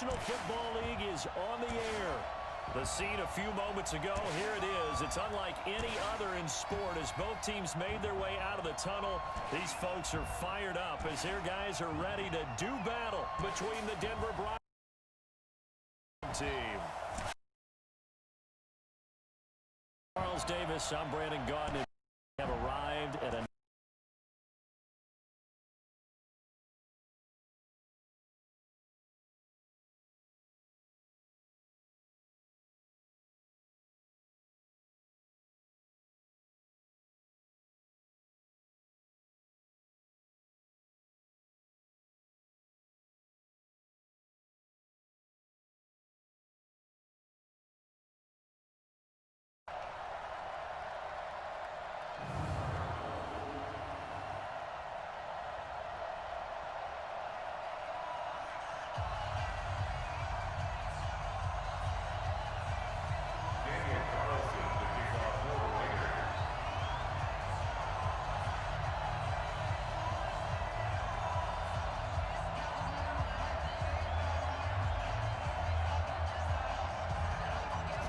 National Football League is on the air. The scene a few moments ago, here it is. It's unlike any other in sport as both teams made their way out of the tunnel. These folks are fired up as their guys are ready to do battle between the Denver Broncos team. Charles Davis, I'm Brandon Gaudin. Have arrived at a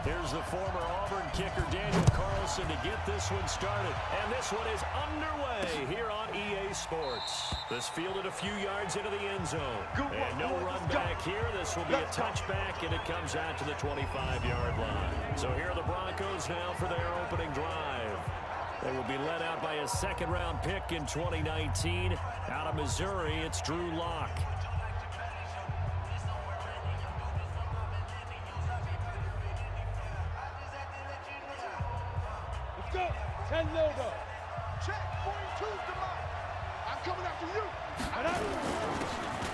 Here's the former Auburn kicker, Daniel Carlson, to get this one started. And this one is underway here on EA Sports. This fielded a few yards into the end zone. And no run back here. This will be a touchback, and it comes out to the 25-yard line. So here are the Broncos now for their opening drive. They will be led out by a second-round pick in 2019. Out of Missouri, it's Drew Lock.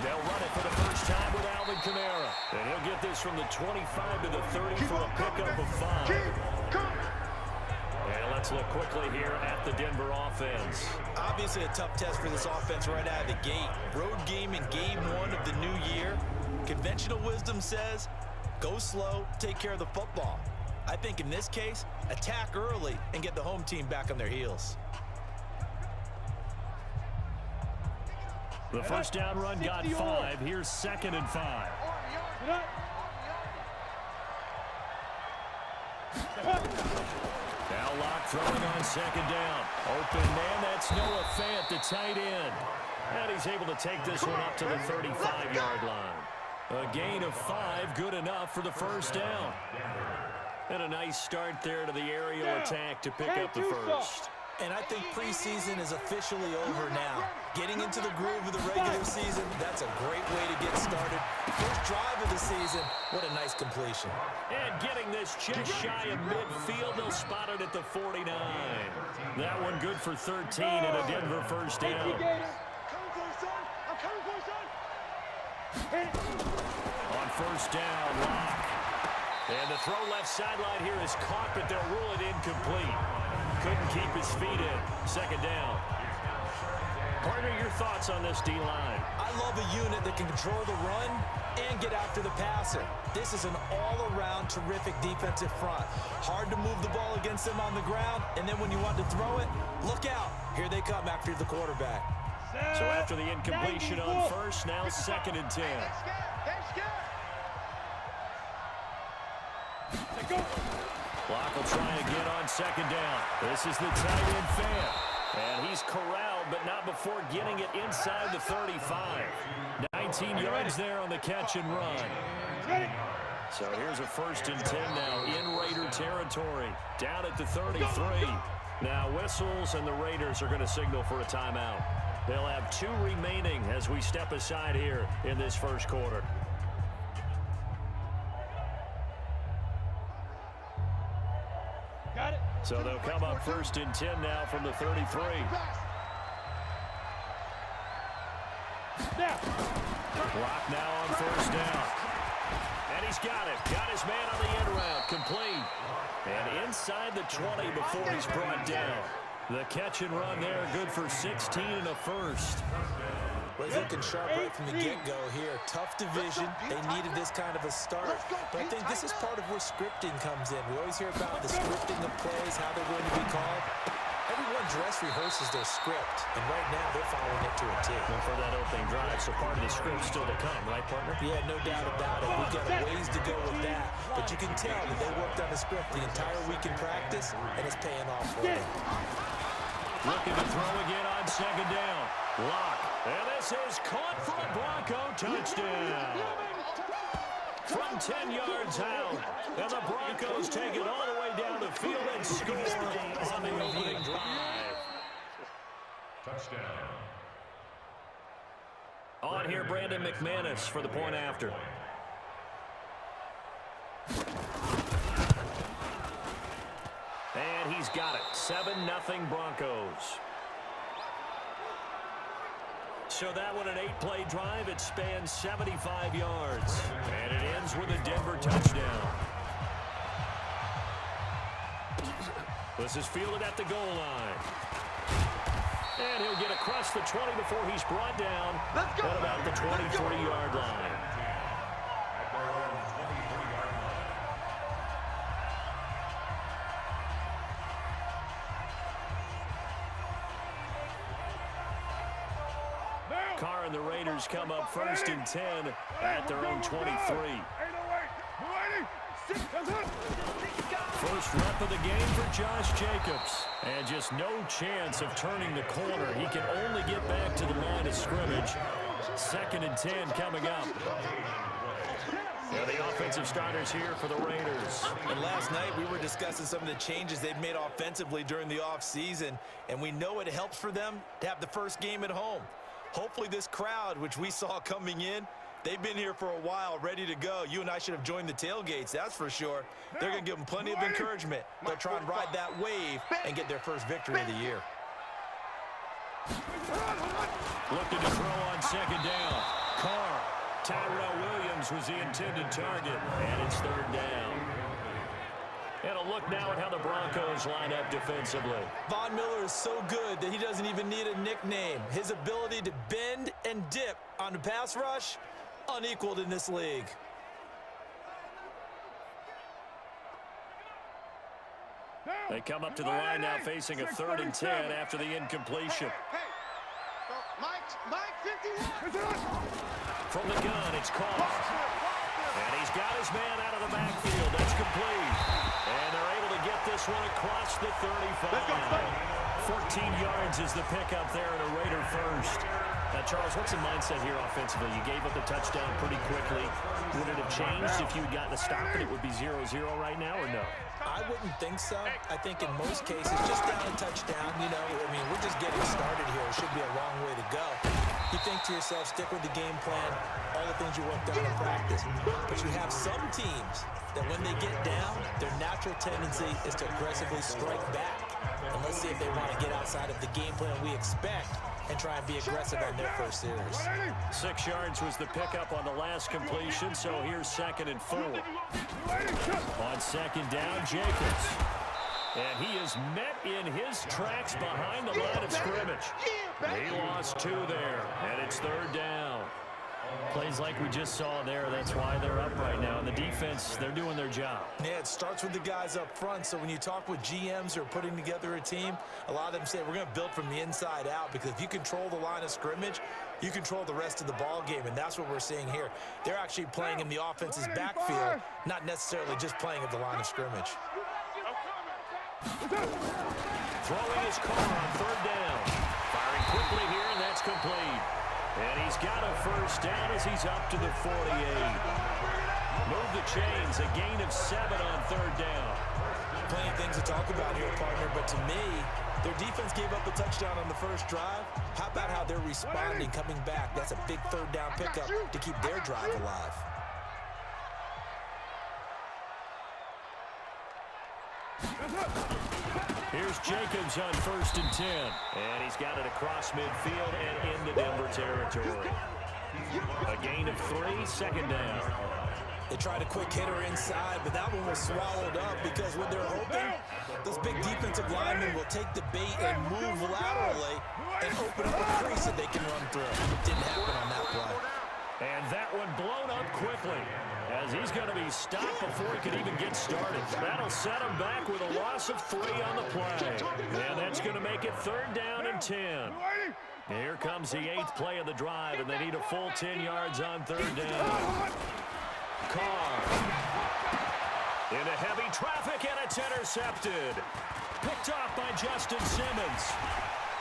They'll run it for the first time with Alvin Kamara. And he'll get this from the 25 to the 30 for a pickup of 5. And let's look quickly here at the Denver offense. Obviously a tough test for this offense right out of the gate. Road game in game 1 of the new year. Conventional wisdom says, go slow, take care of the football. I think in this case, attack early and get the home team back on their heels. The first down run got 5. Here's 2nd and 5. Now Locke throwing on 2nd down. Open man, that's Noah Fant, the tight end. And he's able to take this one up to the 35-yard line. A gain of 5, good enough for the first down. And a nice start there to the aerial attack to pick up the first. And I think preseason is officially over now. Getting into the groove of the regular season, that's a great way to get started. First drive of the season, what a nice completion. And getting this just shy of midfield, they'll spot it at the 49. That one good for 13 and a Denver first down. On first down, Locke. And the throw left sideline here is caught, but they'll rule it incomplete. Couldn't keep his feet in. 2nd down. Partner, your thoughts on this D-line? I love a unit that can control the run and get after the passer. This is an all-around terrific defensive front. Hard to move the ball against them on the ground, and then when you want to throw it, look out. Here they come after the quarterback. So after the incompletion on first, now 2nd and 10. Locke will try again on 2nd down. This is the tight end Fant. And he's corralled, but not before getting it inside the 35. 19 yards there on the catch and run. So here's a 1st and 10 now in Raider territory. Down at the 33. Now whistles, and the Raiders are going to signal for a timeout. They'll have 2 remaining as we step aside here in this first quarter. So they'll come up 1st and 10 now from the 33. Locke now on 1st down. And he's got it. Got his man on the end route. Complete. And inside the 20 before he's brought down. The catch and run there, good for 16 and a first. Well, he's looking sharp right from the get-go here. Tough division. They needed this kind of a start. But I think this is part of where scripting comes in. We always hear about the scripting of plays, how they're going to be called. Every dress rehearses their script, and right now they're following it to a T. And for that opening drive, so part of the script still to come, right, partner? Yeah, no doubt about it. We've got a ways to go with that, but you can tell that they worked on the script the entire week in practice, and it's paying off for them. Looking to throw again on second down. Lock. And this is caught for a Bronco touchdown. From 10 yards out. And the Broncos take it all the way down the field and score on the opening drive. Touchdown. On here, Brandon McManus for the point after. And he's got it. 7-0 Broncos. So that one an 8-play drive. It spans 75 yards. And it ends with a Denver touchdown. This is fielded at the goal line. And he'll get across the 20 before he's brought down at about the 23-yard line. Carr and the Raiders come up first and 10 at their own 23. First rep of the game for Josh Jacobs. And just no chance of turning the corner. He can only get back to the line of scrimmage. 2nd and 10 coming up. And the offensive starters here for the Raiders. And last night we were discussing some of the changes they've made offensively during the offseason. And we know it helps for them to have the first game at home. Hopefully this crowd, which we saw coming in, they've been here for a while, ready to go. You and I should have joined the tailgates, that's for sure. They're going to give them plenty of encouragement. They'll try and ride that wave and get their first victory of the year. Looking to throw on second down. Carr. Tyrell Williams was the intended target, and it's 3rd down. And a look now at how the Broncos line up defensively. Von Miller is so good that he doesn't even need a nickname. His ability to bend and dip on the pass rush, unequaled in this league. They come up to the line now facing a 3rd and 10 after the incompletion. From the gun, it's Carr. And he's got his man out of the backfield. That's complete. And they're able to get this one across the 35. 14 yards is the pickup there and a Raider first. Charles, what's the mindset here offensively? You gave up the touchdown pretty quickly. Would it have changed if you had gotten a stop and it would be 0-0 right now, or no? I wouldn't think so. I think in most cases, just down a touchdown, you know, I mean, we're just getting started here. It should be a long way to go. You think to yourself, stick with the game plan, all the things you worked on in practice. But you have some teams that when they get down, their natural tendency is to aggressively strike back. And let's see if they want to get outside of the game plan we expect and try and be aggressive on their first series. 6 yards was the pickup on the last completion, so here's 2nd and 4. On second down, Jacobs. And he is met in his tracks behind the line of scrimmage. He lost 2 there, and it's 3rd down. Plays like we just saw there, that's why they're up right now. And the defense, they're doing their job. Yeah, it starts with the guys up front. So when you talk with GMs who are putting together a team, a lot of them say we're going to build from the inside out, because if you control the line of scrimmage, you control the rest of the ball game, and that's what we're seeing here. They're actually playing in the offense's backfield, not necessarily just playing at the line of scrimmage. Throwing his Carr on 3rd down. Firing quickly here, and that's complete. And he's got a first down as he's up to the 48. Move the chains, a gain of 7 on 3rd down. Plenty of things to talk about here, partner, but to me, their defense gave up a touchdown on the first drive. How about how they're responding, coming back? That's a big 3rd down pickup to keep their drive alive. Here's Jacobs on 1st and 10. And he's got it across midfield and into Denver territory. A gain of 3, 2nd down. They tried a quick hitter inside, but that one was swallowed up because when they're open, those big defensive linemen will take the bait and move laterally and open up a crease that they can run through. Didn't happen on that play. And that one blown up quickly, as he's going to be stopped before he can even get started. That'll set him back with a loss of 3 on the play. And that's going to make it 3rd down and 10. Here comes the 8th play of the drive, and they need a full 10 yards on 3rd down. Carr into heavy traffic, and it's intercepted. Picked off by Justin Simmons.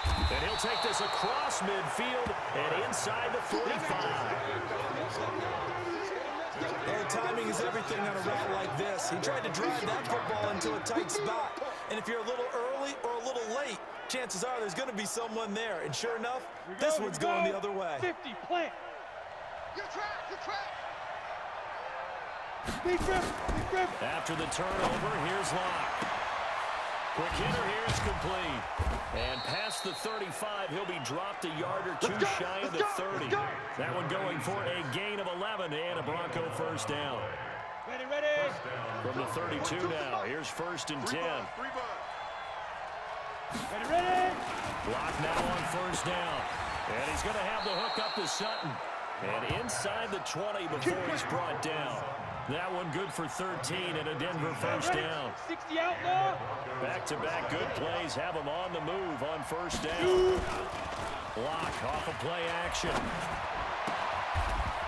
And he'll take this across midfield and inside the 45. Well, timing is everything on a route like this. He tried to drive that football into a tight spot. And if you're a little early or a little late, chances are there's going to be someone there. And sure enough, this one's going the other way. 50, plant. Good track, good track. Big grip, big grip. After the turnover, here's Locke. Quick hitter here is complete. And past the 35, he'll be dropped a yard or 2 shy of the 30. That one going for a gain of 11 and a Bronco 1st down. Ready, ready. From the 32 now, here's 1st and 10. Ready, ready. Block now on 1st down. And he's going to have the hook up to Sutton. And inside the 20 before he's brought down. That one good for 13 and a Denver 1st down. 60 outlaw. Back-to-back good plays have him on the move on 1st down. Block off of play action.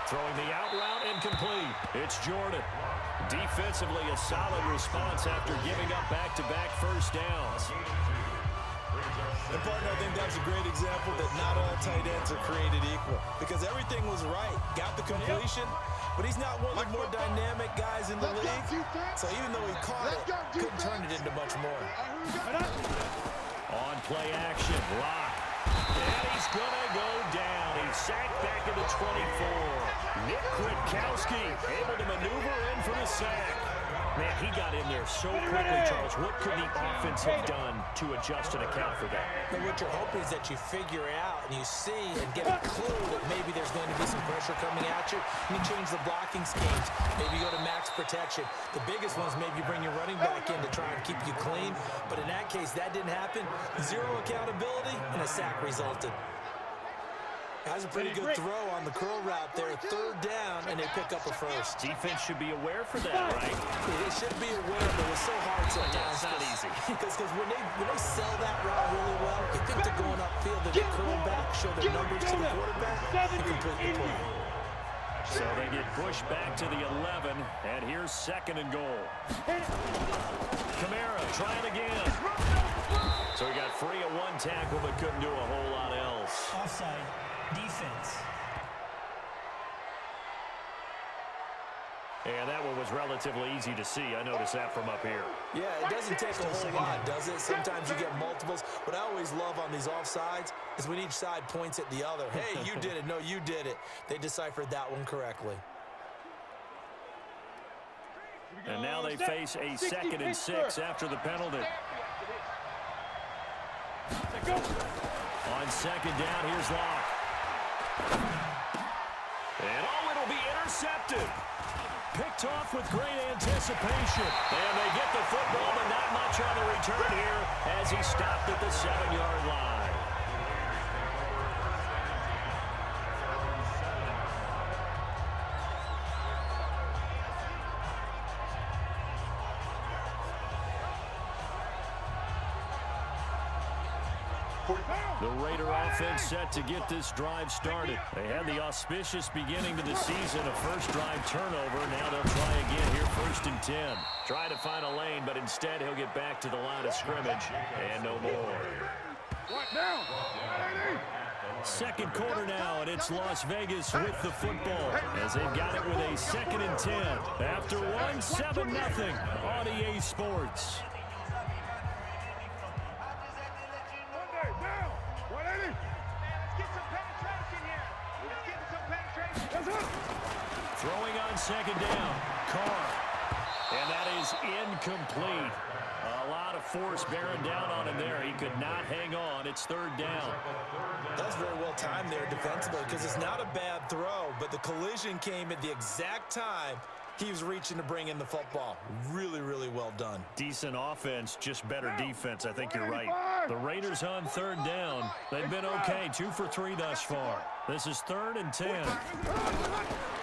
Throwing the out route incomplete. It's Jordan. Defensively, a solid response after giving up back-to-back 1st downs. And partner, I think that's a great example that not all tight ends are created equal. Because everything was right. Got the completion, but he's not one of the more dynamic guys in the league. So even though he caught it, couldn't turn it into much more. On play action, Locke. And he's going to go down. He's sacked back at the 24. Nick Kwiatkowski able to maneuver in for the sack. Man, he got in there so quickly, Charles. What could the offense have done to adjust and account for that? But what you're hoping is that you figure out and you see and get a clue that maybe there's going to be some pressure coming at you. And you change the blocking schemes. Maybe you go to max protection. The biggest ones, maybe you bring your running back in to try and keep you clean. But in that case, that didn't happen. 0 accountability, and a sack resulted. That's a pretty good throw on the curl route there. 3rd down, and they pick up a 1st. Defense should be aware for that, right? They should be aware, but it's so hard sometimes. It's not easy. Because when they sell that route really well, you think they're going upfield, they get curl back, show their numbers to the quarterback, and complete the play. So they get pushed back to the 11, and here's 2nd and goal. Kamara trying again. So he got free of 1 tackle, but couldn't do a whole lot else. Offside. Defense. And that one was relatively easy to see. I noticed that from up here. Yeah, it doesn't take a whole lot, does it? Sometimes you get multiples. What I always love on these offsides is when each side points at the other. Hey, you did it. No, you did it. They deciphered that one correctly. And now they face a 2nd and 6 after the penalty. On 2nd down, here's Locke. And it'll be intercepted. Picked off with great anticipation. And they get the football, but not much on the return here as he stopped at the 7-yard line. The Raider offense set to get this drive started. They had the auspicious beginning to the season, a first drive turnover. Now they'll try again here, 1st and 10. Try to find a lane, but instead he'll get back to the line of scrimmage and no more. Second quarter now, and it's Las Vegas with the football as they've got it with a 2nd and 10. After one, 7-0 on EA Sports. Throwing on 2nd down, Carr. And that is incomplete. A lot of force bearing down on him there. He could not hang on. It's 3rd down. That's very well timed there defensively because it's not a bad throw, but the collision came at the exact time He was reaching to bring in the football. Really, really well done. Decent offense, just better defense. I think you're right. The Raiders on third down. They've been okay, 2 for 3 thus far. This is 3rd and 10.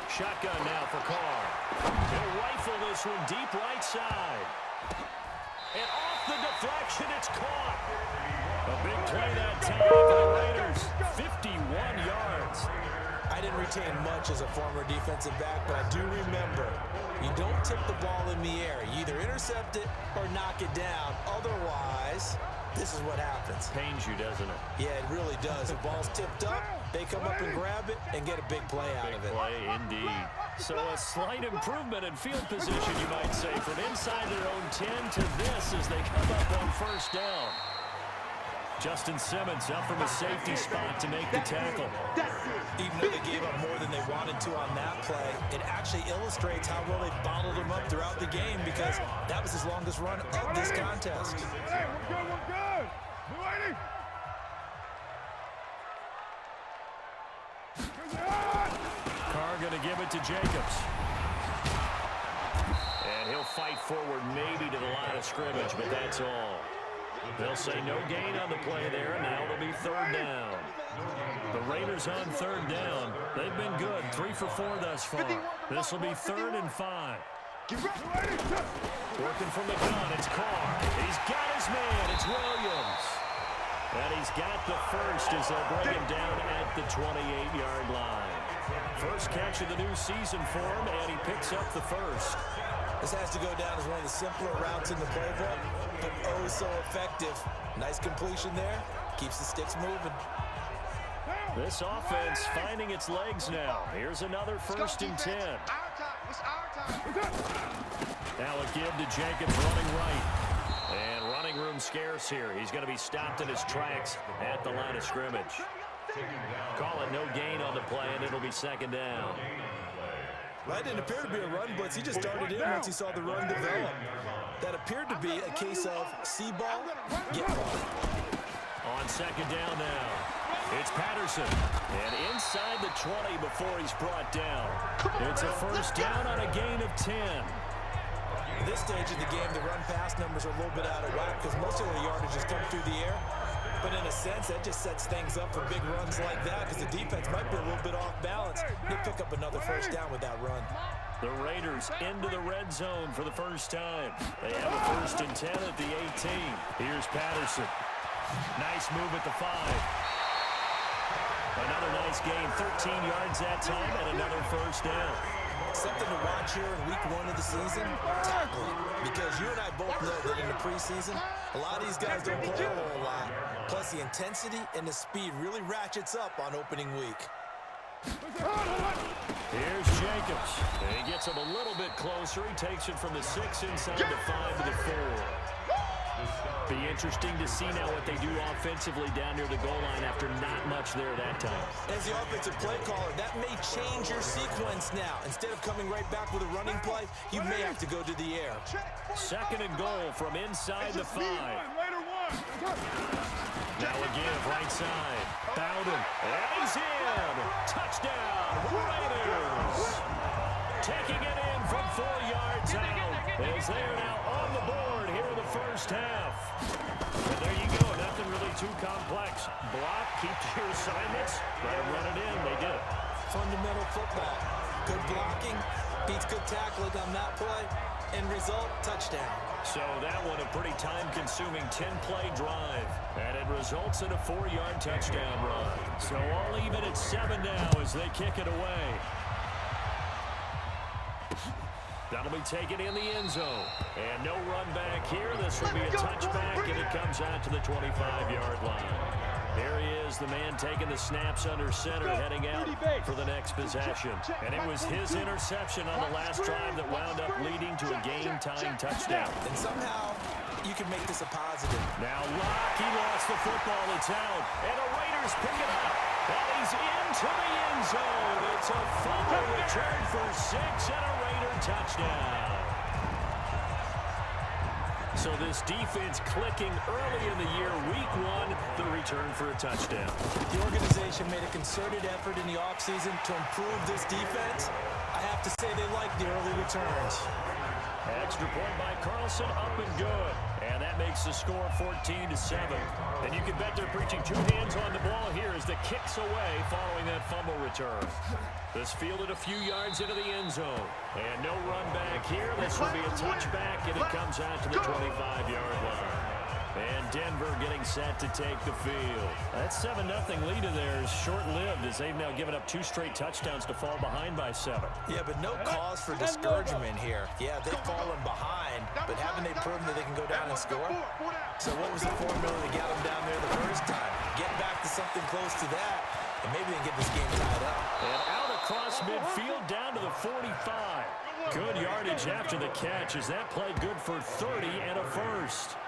Shotgun now for Carr. He'll rifle this one deep right side. And off the deflection, it's caught. A big play that time for the Raiders. 51 yards. I didn't retain much as a former defensive back, but I do remember you don't tip the ball in the air. You either intercept it or knock it down. Otherwise, this is what happens. Pains you, doesn't it? Yeah, it really does. The ball's tipped up, they come up and grab it and get a big play out of it. Big play indeed. So a slight improvement in field position, you might say, from inside their own 10 to this as they come up on first down. Justin Simmons up from a safety spot to make the tackle. Even though they gave up more than they wanted to on that play, it actually illustrates how well they bottled him up throughout the game because that was his longest run of this contest. Hey, we're good. Carr going to give it to Jacobs. And he'll fight forward maybe to the line of scrimmage, but that's all. They'll say no gain on the play there, and now it'll be 3rd down. The Raiders on 3rd down. They've been good, 3 for 4 thus far. This will be 3rd and 5. Working from the gun, it's Carr. He's got his man, it's Williams. And he's got the first as they'll bring him down at the 28-yard line. First catch of the new season for him, and he picks up the first. This has to go down as one of the simpler routes in the playbook, but oh so effective. Nice completion there. Keeps the sticks moving. This offense finding its legs now. Here's another 1st and 10. It's our time. Now a give to Jacobs running right. And running room scarce here. He's going to be stopped in his tracks at the line of scrimmage. Call it no gain on the play, and it'll be 2nd down. That didn't appear to be a run blitz. He just darted in once he saw the run develop. That appeared to be a case of see ball, get ball. On 2nd down now, it's Patterson. And inside the 20 before he's brought down. It's a 1st down on a gain of 10. At this stage of the game, the run-pass numbers are a little bit out of whack because most of the yardage has come through the air. But in a sense, that just sets things up for big runs like that because the defense might be a little bit off balance. He'll pick up another 1st down with that run. The Raiders into the red zone for the first time. They have a 1st and 10 at the 18. Here's Patterson. Nice move at the 5. Another nice gain, 13 yards that time, and another 1st down. Something to watch here in week 1 of the season, tackling. Because you and I both know that in the preseason, a lot of these guys don't play a whole lot. Plus, the intensity and the speed really ratchets up on opening week. Here's Jacobs. And he gets him a little bit closer. He takes it from the 6 inside the 5 to the 4. Be interesting to see now what they do offensively down near the goal line after not much there that time. As the offensive play caller, that may change your sequence now. Instead of coming right back with a running play, you may have to go to the air. 2nd and goal from inside the 5. Now a give right side. Bowden. And he's in. Touchdown, Raiders. Taking it in from 4 yards out. As they are now on the board here in the first half. And there you go. Nothing really too complex. Block, keep to your assignments. Let them run it in. They did it. Fundamental football. Good blocking beats good tackling on that play. End result, touchdown. So that one a pretty time-consuming 10-play drive. And it results in a 4-yard touchdown run. So all even at 7 now as they kick it away. That'll be taken in the end zone. And no run back here. This will be a touchback, and it comes out to the 25-yard line. There he is, the man taking the snaps under center, heading out for the next possession. And it was his interception on the last drive that wound up leading to a game-time touchdown. And somehow, you can make this a positive. Now Locke, he lost the football. It's out. And the Raiders pick it up. And he's into the end zone. It's a fumble return for 6 and a Raider touchdown. So this defense clicking early in the year, week 1, the return for a touchdown. The organization made a concerted effort in the offseason to improve this defense. I have to say they like the early returns. Extra point by Carlson, up and good. And that makes the score 14-7. And you can bet they're preaching two hands on the ball here as the kick's away following that fumble return. This fielded a few yards into the end zone. And no run back here. This will be a touchback, and it comes out to the 25-yard line. And Denver getting set to take the field. That 7-0 lead of theirs short-lived as they've now given up 2 straight touchdowns to fall behind by 7. Yeah, but no cause for discouragement here. Yeah, they've fallen behind, but haven't they proven that they can go down and score? So what was the formula that got them down there the first time? Get back to something close to that, and maybe they can get this game tied up. And out across midfield down to the 45. Good yardage after the catch as that play good for 30 and a first.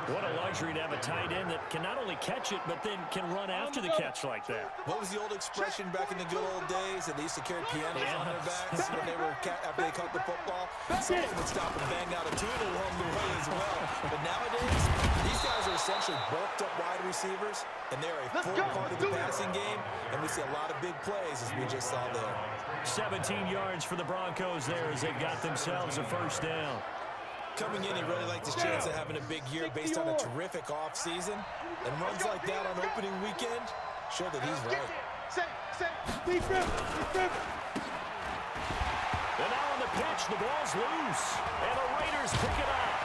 What a luxury to have a tight end that can not only catch it, but then can run after the catch like that. What was the old expression back in the good old days that they used to carry pianos on their backs when they were after they caught the football? Someone would stop and bang out a tune along the way as well. But nowadays, these guys are essentially bulked up wide receivers, and they're a full part of the passing game, and we see a lot of big plays as we just saw there. 17 yards for the Broncos there as they've got themselves a first down. Coming in, he really liked his chance of having a big year based on a terrific offseason. And runs like that on opening weekend show that he's right. And now on the pitch, the ball's loose. And the Raiders pick it up.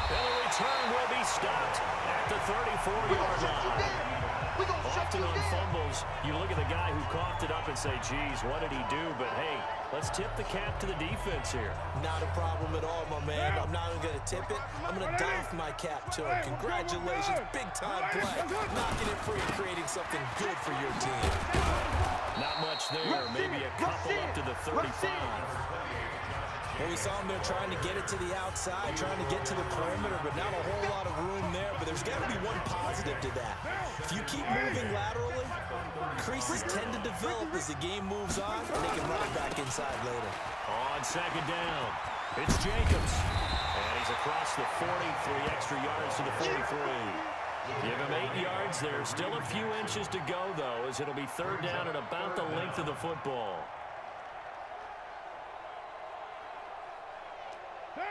And the return will be stopped at the 34-yard line. Often on fumbles, you look at the guy who coughed it up and say, geez, what did he do? But, hey, let's tip the cap to the defense here. Not a problem at all, my man. I'm not even going to tip it. I'm going to doff my cap to him. Congratulations. Big-time play. Knocking it free and creating something good for your team. Not much there. Maybe a couple up to the 35. Well, we saw him there trying to get it to the outside, trying to get to the perimeter, but not a whole lot of room there. But there's got to be one positive to that. If you keep moving laterally, creases tend to develop as the game moves on, and they can run it back inside later. On second down, it's Jacobs. And he's across the 40, 3 extra yards to the 43. Give him 8 yards there. Still a few inches to go, though, as it'll be third down at about the length of the football.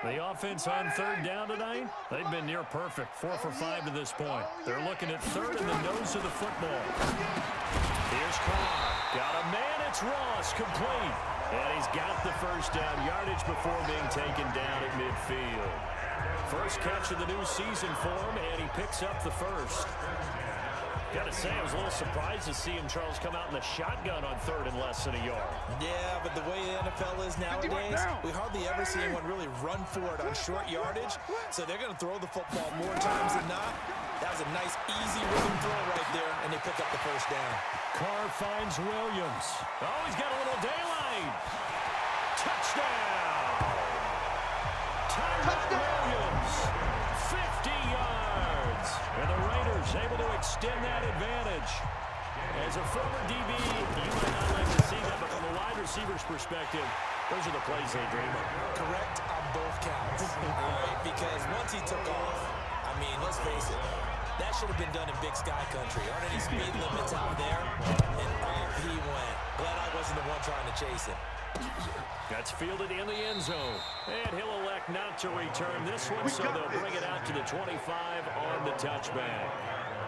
The offense on third down tonight, they've been near perfect. 4 for 5 to this point. They're looking at third in the nose of the football. Here's Carr. Got a man, it's Ross, complete. And he's got the first down yardage before being taken down at midfield. First catch of the new season for him, and he picks up the first. Got to say, I was a little surprised to see him, Charles, come out in the shotgun on third and less than a yard. Yeah, but the way the NFL is nowadays, we hardly ever see anyone really run for it on short yardage. So they're going to throw the football more times than not. That was a nice, easy rhythm throw right there, and they pick up the first down. Carr finds Williams. Oh, he's got a little daylight. Touchdown! Tyrell Williams, 50 yards. And the Raiders able to extend that advantage. As a former DB, you might not like to see that, but from a wide receiver's perspective, those are the plays they dream of. Correct on both counts. All right, because once he took off, I mean, let's face it, that should have been done in Big Sky Country. Aren't any speed limits out there? And off he went. Glad I wasn't the one trying to chase him. That's fielded in the end zone. And he'll elect not to return this one, so they'll bring it out to the 25 on the touchback.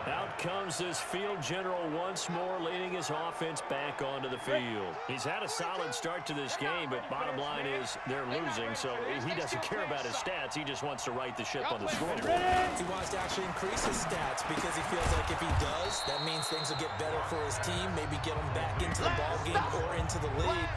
Out comes this field general once more, leading his offense back onto the field. He's had a solid start to this game, but bottom line is they're losing, so he doesn't care about his stats. He just wants to right the ship on the scoreboard. He wants to actually increase his stats because he feels like if he does, that means things will get better for his team, maybe get him back into the ball game or into the lead.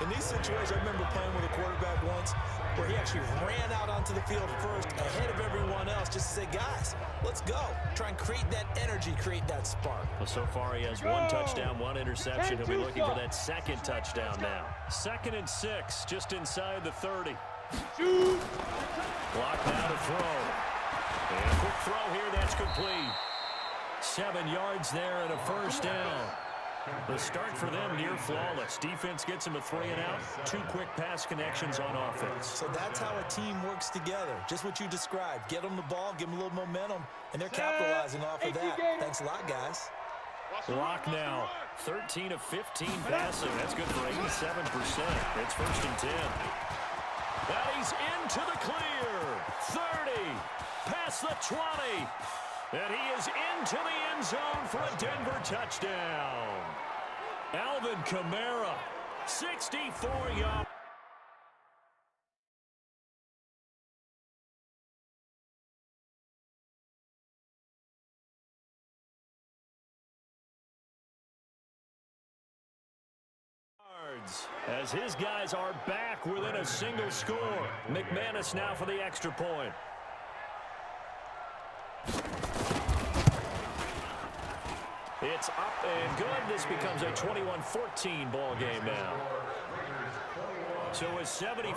In these situations, I remember playing with a quarterback once where he actually ran out onto the field first ahead of everyone else just to say, guys, let's go. Try and create that energy, create that spark. Well, so far he has 1 touchdown, 1 interception. He'll be looking for that second touchdown now. 2nd and 6, just inside the 30. Block now to throw. And a quick throw here, that's complete. 7 yards there and a first down. The start for them near flawless. Defense gets them a 3 and out. 2 quick pass connections on offense. So that's how a team works together. Just what you described. Get them the ball, give them a little momentum, and they're capitalizing off of that. Thanks a lot, guys. Lock now. 13 of 15 passing. That's good for 87%. It's 1st and 10. And he's into the clear. 30. Past the 20. And he is into the end zone for a Denver touchdown. Alvin Kamara, 64 yards. As his guys are back within a single score. McManus now for the extra point. It's up and good. This becomes a 21-14 ball game now. So it's 70.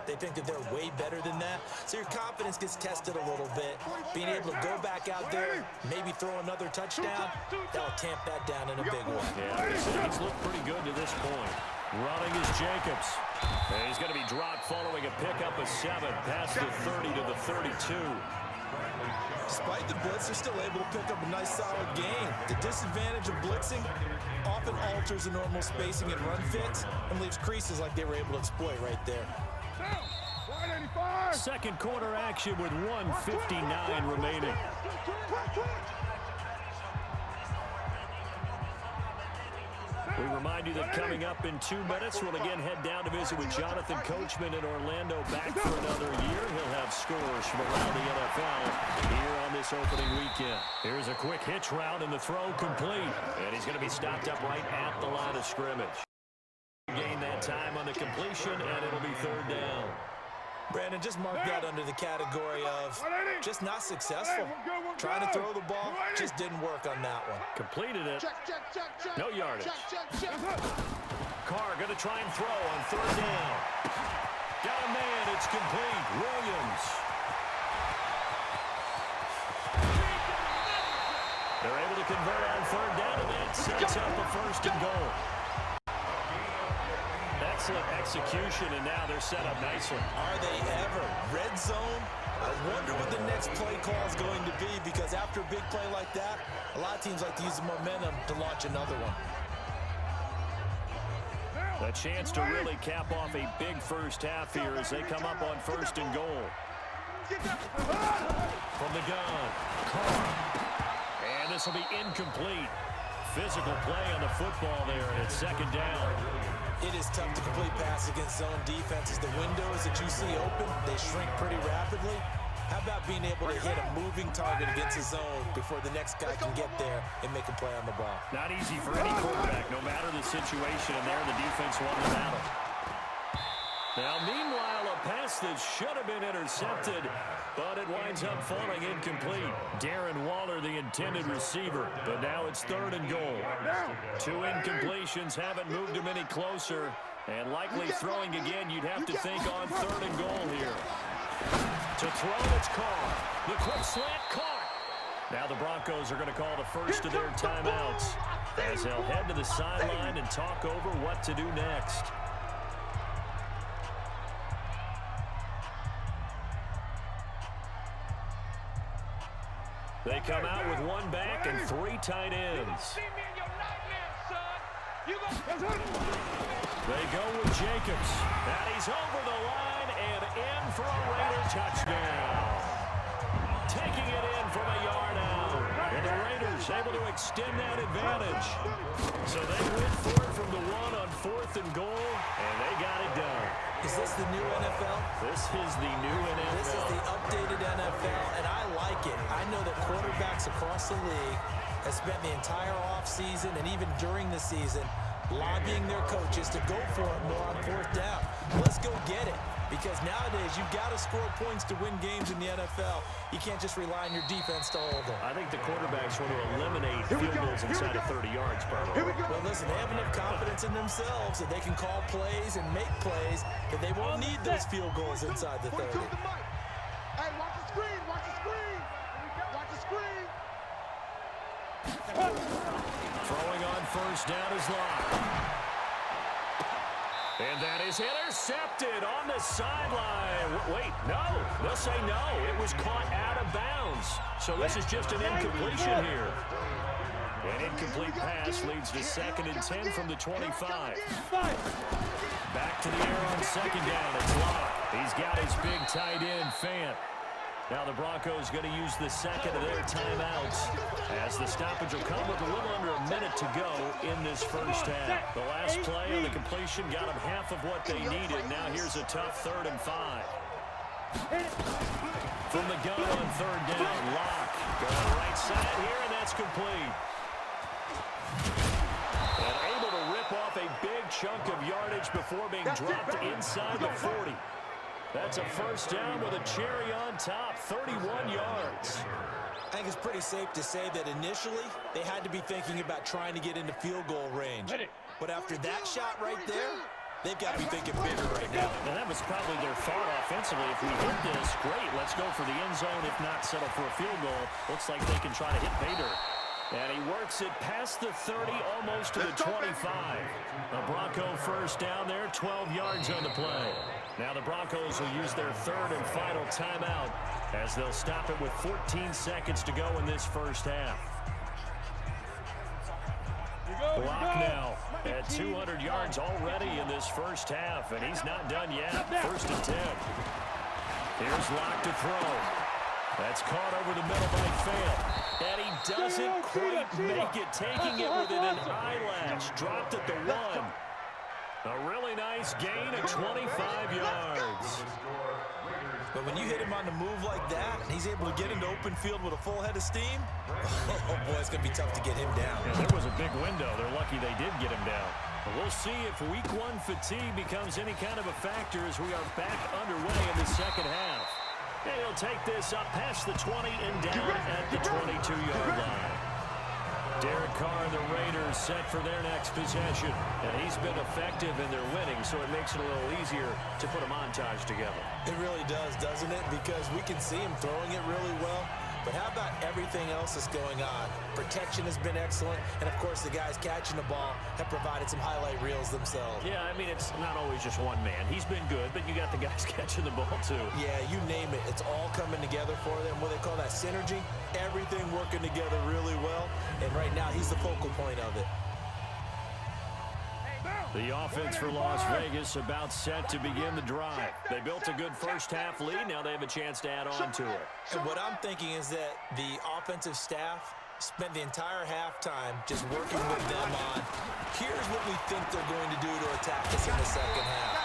They think that they're way better than that, so your confidence gets tested a little bit. Being able to go back out there, maybe throw another touchdown, that'll tamp that down in a big way. Yeah, he's looked pretty good to this point. Running is Jacobs. And he's going to be dropped following a pickup of 7 past the 30 to the 32. Despite the blitz, they're still able to pick up a nice solid gain. The disadvantage of blitzing often alters the normal spacing and run fits and leaves creases like they were able to exploit right there. Second quarter action with 1:59 remaining. We remind you that coming up in 2 minutes, we'll again head down to visit with Jonathan Coachman in Orlando, back for another year. He'll have scores from around the NFL here on this opening weekend. Here's a quick hitch route, and the throw complete. And he's going to be stopped up right at the line of scrimmage. Gain that time on the completion, and it'll be 3rd down. Brandon, just mark that under the category of just not successful. Trying to throw the ball, just didn't work on that one. Completed it. No yardage. Carr going to try and throw on 3rd down. Got a man. It's complete. Williams. They're able to convert on 3rd down, and that sets up a 1st and goal. Excellent execution, and now they're set up nicely. Are they ever? Red zone? I wonder what the next play call is going to be, because after a big play like that, a lot of teams like to use the momentum to launch another one. A chance to really cap off a big first half here as they come up on 1st and goal. From the gun, Carr. And this will be incomplete. Physical play on the football there, and it's 2nd down. It is tough to complete pass against zone defenses. The windows that you see open, they shrink pretty rapidly. How about being able to hit a moving target against a zone before the next guy can get there and make a play on the ball? Not easy for any quarterback, no matter the situation, and there the defense won the battle. Now, meanwhile, a pass that should have been intercepted, but it winds up falling incomplete. Darren Waller, the intended receiver, but now it's 3rd and goal. 2 incompletions haven't moved him any closer, and likely throwing again, you'd have to think on 3rd and goal here. To throw, it's Carr. The quick slant, caught. Now the Broncos are going to call the first of their timeouts as they'll head to the sideline and talk over what to do next. They come out with 1 back and 3 tight ends. They go with Jacobs. And he's over the line and in for a Raider touchdown. Taking it in from a yard out. And the Raiders able to extend that advantage. So they win 4th 4th and goal, and they got it done. Is this the new NFL? This is the new NFL. This is the updated NFL, and I like it. I know that quarterbacks across the league have spent the entire offseason and even during the season lobbying their coaches to go for it more on 4th down. Let's go get it. Because nowadays, you've got to score points to win games in the NFL. You can't just rely on your defense to hold them. I think the quarterbacks want to eliminate field goals inside of 30 yards, probably. Well, listen, they have enough confidence in themselves that they can call plays and make plays that they won't need those field goals inside the 30. Hey, watch the screen, watch the screen. Watch the screen. Throwing on 1st down is Locke. And that is intercepted on the sideline. Wait, no. They'll say no. It was caught out of bounds. So this is just an incompletion here. An incomplete pass leads to 2nd and 10 from the 25. Back to the air on 2nd down. It's Locke. He's got his big tight end, Fant. Now the Broncos going to use the 2nd of their timeouts as the stoppage will come with a little under a minute to go in this 1st half. The last play on the completion got them half of what they needed. Now here's a tough 3rd and 5. From the gun on 3rd down, Locke going right side here, and that's complete. And able to rip off a big chunk of yardage before being dropped inside the 40. That's a 1st down with a cherry on top, 31 yards. I think it's pretty safe to say that initially they had to be thinking about trying to get into field goal range. But after that shot right there, they've got to be thinking bigger right now. And that was probably their thought offensively. If we hit this, great, let's go for the end zone. If not, settle for a field goal. Looks like they can try to hit Bader. And he works it past the 30, almost to the 25. The Bronco 1st down there, 12 yards on the play. Now the Broncos will use their 3rd and final timeout as they'll stop it with 14 seconds to go in this 1st half. Locke now at 200 yards already in this 1st half, and he's not done yet. 1st and 10. Here's Locke to throw. That's caught over the middle by Fant. And he doesn't quite make it, taking it within an eyelash. Dropped at the 1. A really nice gain of 25 yards. But when you hit him on the move like that, and he's able to get into open field with a full head of steam, oh boy, it's going to be tough to get him down. Yeah, there was a big window. They're lucky they did get him down. But we'll see if week 1 fatigue becomes any kind of a factor as we are back underway in the 2nd half. And he'll take this up past the 20 and down at the 22-yard line. Derek Carr and the Raiders set for their next possession. And he's been effective and they're winning, so it makes it a little easier to put a montage together. It really does, doesn't it? Because we can see him throwing it really well. But how about everything else that's going on? Protection has been excellent, and of course the guys catching the ball have provided some highlight reels themselves. Yeah, I mean, it's not always just one man. He's been good, but you got the guys catching the ball too. Yeah, you name it. It's all coming together for them. What they call that synergy. Everything working together really well, and right now he's the focal point of it. The offense for Las Vegas about set to begin the drive. They built a good 1st half lead. Now they have a chance to add on to it. And what I'm thinking is that the offensive staff spent the entire halftime just working with them on, here's what we think they're going to do to attack us in the 2nd half.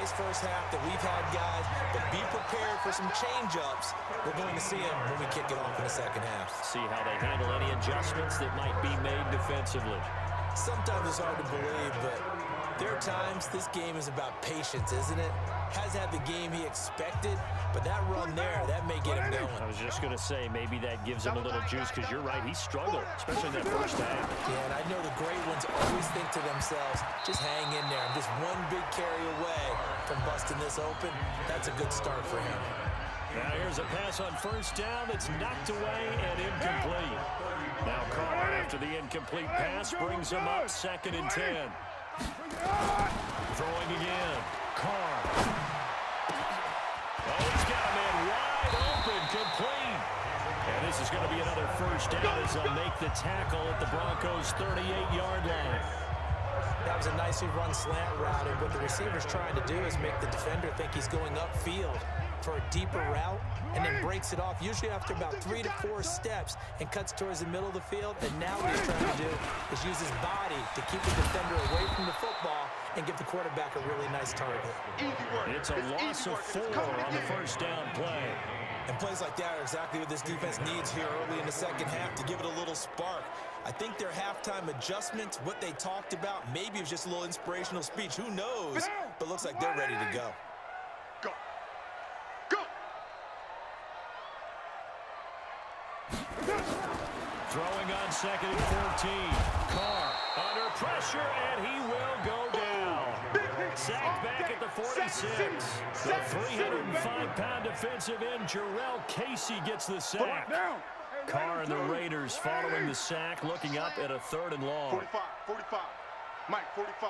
Nice 1st half that we've had, guys, but be prepared for some change-ups. We're going to see them when we kick it off in the 2nd half. See how they handle any adjustments that might be made defensively. Sometimes it's hard to believe, but there are times this game is about patience, isn't it? Has had the game he expected, but that run there, that may get him going. I was just going to say, maybe that gives him a little juice, because you're right, he struggled, especially in that 1st half. Yeah, and I know the great ones always think to themselves, just hang in there. I'm just one big carry away from busting this open. That's a good start for him. Now here's a pass on 1st down that's knocked away and incomplete. Now Carr, after the incomplete pass, brings him up 2nd and 10. Throwing again. Carr. Oh, he's got a man wide open, complete. And this is going to be another 1st down as they'll make the tackle at the Broncos' 38-yard line. That was a nicely run slant route, and what the receiver's trying to do is make the defender think he's going upfield. for a deeper route and then breaks it off, usually after about 3 to 4 steps, and cuts towards the middle of the field. And now what he's trying to do is use his body to keep the defender away from the football and give the quarterback a really nice target. It's a loss of 4 on the first down play. And plays like that are exactly what this defense needs here early in the second half to give it a little spark. I think their halftime adjustments, what they talked about, maybe it was just a little inspirational speech. Who knows? But looks like they're ready to go. Go. Go. Throwing on second and 14. Carr under pressure, and he will go down. Sacked back at the 46. The 305-pound defensive end, Jarrell Casey, gets the sack. Carr and the Raiders following the sack, looking up at a 3rd and long. 45. Mike, 45.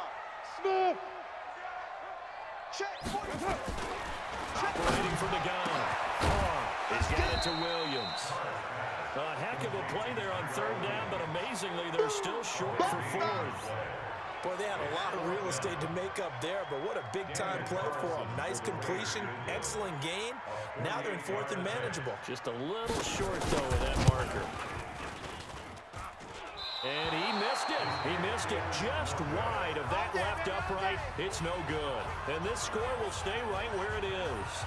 Smooth. Check. Operating from the gun. Carr has got it to Williams. A heck of a play there on 3rd down, but amazingly, they're still short for 4th. Boy, they had a lot of real estate to make up there, but what a big-time play for them. Nice completion, excellent gain. Now they're in 4th and manageable. Just a little short, though, with that marker. And he missed it. He missed it just wide of that left upright. It's no good. And this score will stay right where it is.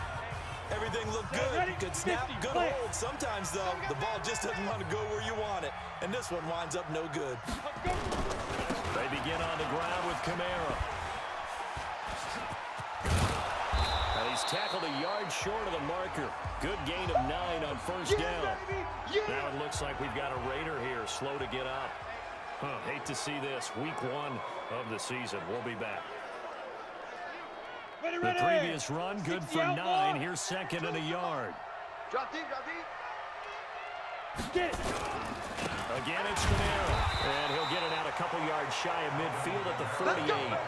Everything looked good. Good snap, good hold. Sometimes, though, the ball just doesn't want to go where you want it. And this one winds up no good. They begin on the ground with Kamara. And he's tackled a yard short of the marker. Good gain of 9 on first down. Now it looks like we've got a Raider here, slow to get up. Hate to see this. Week 1 of the season. We'll be back. The previous run, good for 9. Here's 2nd and a yard. Drop deep. Get it. Again, it's Kamara. And he'll get it out a couple yards shy of midfield at the 48.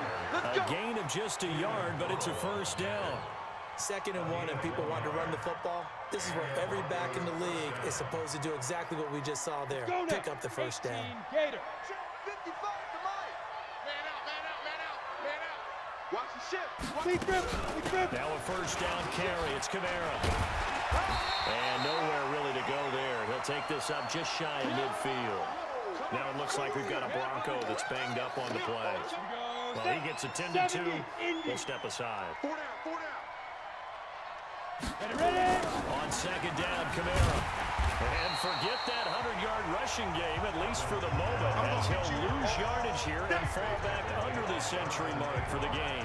A gain of just a yard, but it's a first down. 2nd and 1, and people want to run the football. This is where every back in the league is supposed to do exactly what we just saw there. Pick up the first down. 55 to Mike. Man out. Watch the shift. Now a first down carry. It's Kamara. And nowhere really to go there. He'll take this up just shy of midfield. Now it looks like we've got a Bronco that's banged up on the play. Well, he gets attended to. We'll step aside. 4 down. On 2nd down, Kamara. And forget that 100-yard rushing game, at least for the moment, as he'll lose yardage here and fall back under the century mark for the game.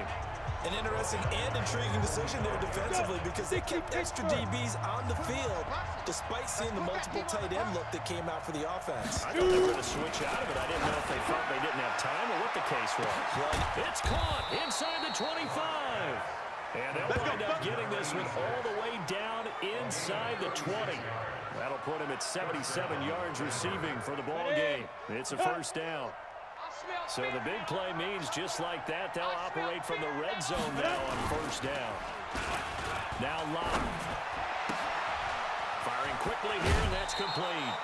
An interesting and intriguing decision there defensively because they kept extra DBs on the field despite seeing the multiple tight end look that came out for the offense. I thought they were going to switch out of it. I didn't know if they thought they didn't have time or what the case was. It's caught inside the 25. And they'll wind up getting this one all the way down inside the 20. That'll put him at 77 yards receiving for the ball game. It's a first down. So the big play means just like that, they'll operate from the red zone now on first down. Now Locke. Firing quickly here, and that's complete.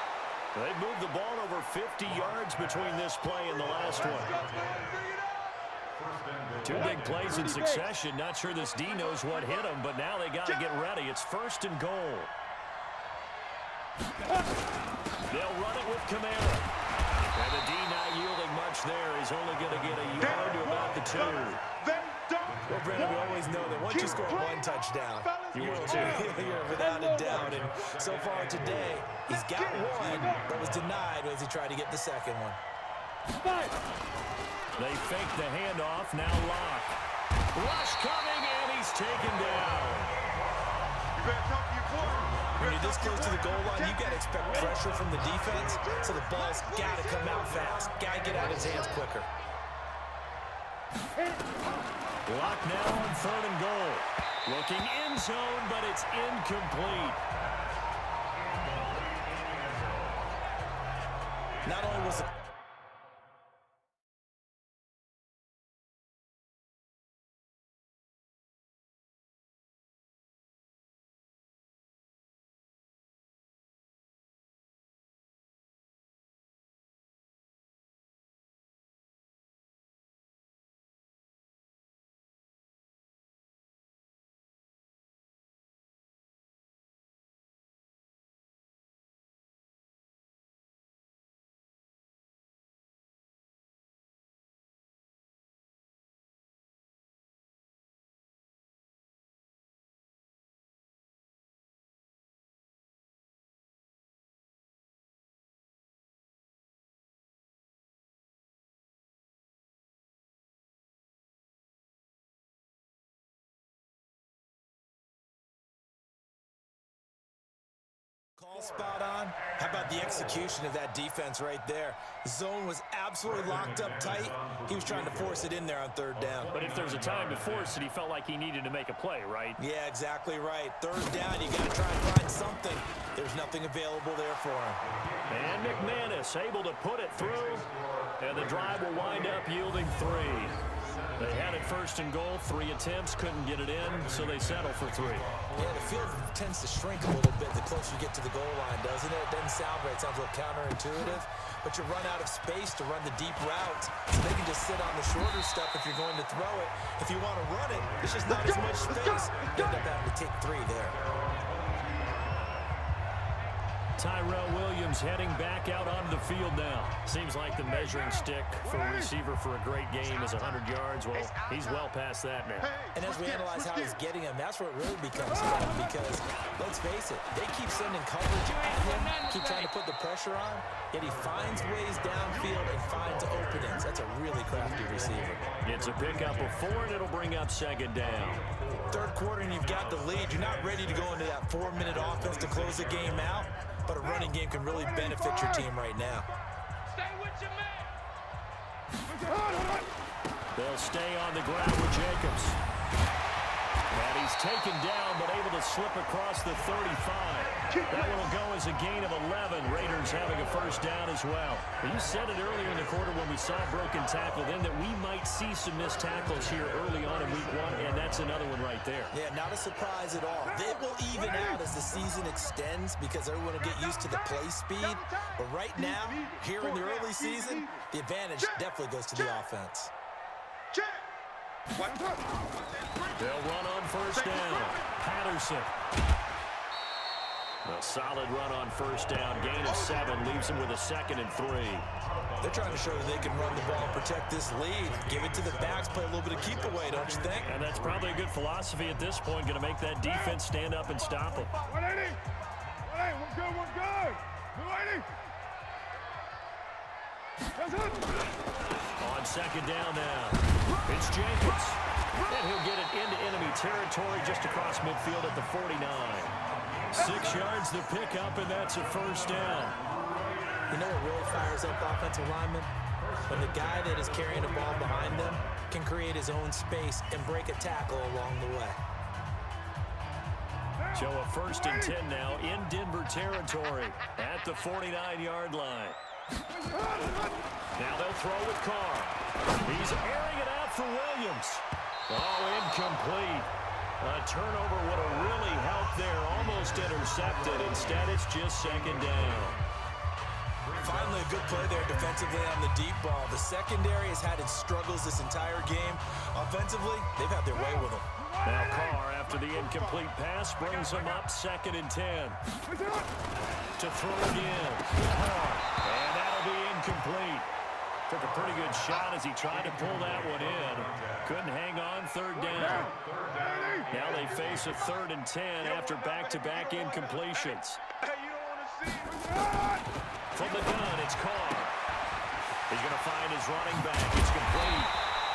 They've moved the ball over 50 yards between this play and the last one. 2 big plays in succession. Not sure this D knows what hit him, but now they got to get ready. It's 1st and goal. They'll run it with Kamara. And the D not yielding much there. He's only going to get a yard to about the 2. Well, Brandon, we always know that once you score 1 touchdown, you're without a doubt. And so far today, he's got 1, but was denied as he tried to get the 2nd one. They fake the handoff. Now Locke. Rush coming, and he's taken down. When you're this close to the goal line, you got to expect pressure from the defense, so the ball's got to come out fast. Got to get out of his hands quicker. Locke now on 3rd and goal. Looking in zone, but it's incomplete. Not only was the Call spot on. How about the execution of that defense right there? Zone was absolutely locked up tight. He was trying to force it in there on third down. But if there's a time to force it, he felt like he needed to make a play, right? Yeah, exactly right. Third down, you got to try and find something. There's nothing available there for him. And McManus able to put it through. And the drive will wind up yielding 3. They had it first and goal, 3 attempts, couldn't get it in, so they settle for 3. Yeah, the field tends to shrink a little bit the closer you get to the goal line, doesn't it? It doesn't sound right. It sounds a little counterintuitive. But you run out of space to run the deep routes, so they can just sit on the shorter stuff if you're going to throw it. If you want to run it, it's just not as much space. You end up having to take 3 there. Tyrell Williams heading back out onto the field now. Seems like the measuring stick for a receiver for a great game is 100 yards. Well, he's well past that now. And as we analyze how he's getting him, that's what really becomes fun because, let's face it, they keep sending coverage at him, keep trying to put the pressure on, yet he finds ways downfield and finds openings. That's a really crafty receiver. It's a pickup of 4, and it'll bring up second down. Third quarter and you've got the lead. You're not ready to go into that 4-minute offense to close the game out, but a running game can really benefit your team right now. Stay with your man. They'll stay on the ground with Jacobs. And he's taken down, but able to slip across the 35. That one will go as a gain of 11. Raiders having a first down as well. You said it earlier in the quarter when we saw a broken tackle then that we might see some missed tackles here early on in week 1, and that's another one right there. Yeah, not a surprise at all. It will even out as the season extends because everyone will get used to the play speed. But right now, here in the early season, the advantage definitely goes to the offense. They'll run on first down. Patterson. A solid run on first down. Gain of 7 leaves him with a 2nd and 3. They're trying to show that they can run the ball and protect this lead. Give it to the backs, play a little bit of keep away, don't you think? And that's probably a good philosophy at this point. Going to make that defense stand up and stop them. 180. 180. We're good. We're good. 280. That's it. On second down now. It's Jacobs. And he'll get it into enemy territory just across midfield at the 49. 6 yards the pickup, and that's a first down. You know what really fires up offensive linemen? When the guy that is carrying the ball behind them can create his own space and break a tackle along the way. So a first and 10 now in Denver territory at the 49-yard line. Now they'll throw with Carr. He's airing it out for Williams. Oh, incomplete. A turnover would have really helped there. Almost intercepted. Instead, it's just second down. Finally, a good play there defensively on the deep ball. The secondary has had its struggles this entire game. Offensively, they've had their way with them. Now Carr, after the incomplete pass, brings him up 2nd and 10. To throw again. Carr. And that'll be incomplete. Took a pretty good shot as he tried to pull that one in. Couldn't hang on, 3rd down. Now they face a 3rd and 10 after back-to-back incompletions. From the gun, it's Carr. He's going to find his running back. It's complete.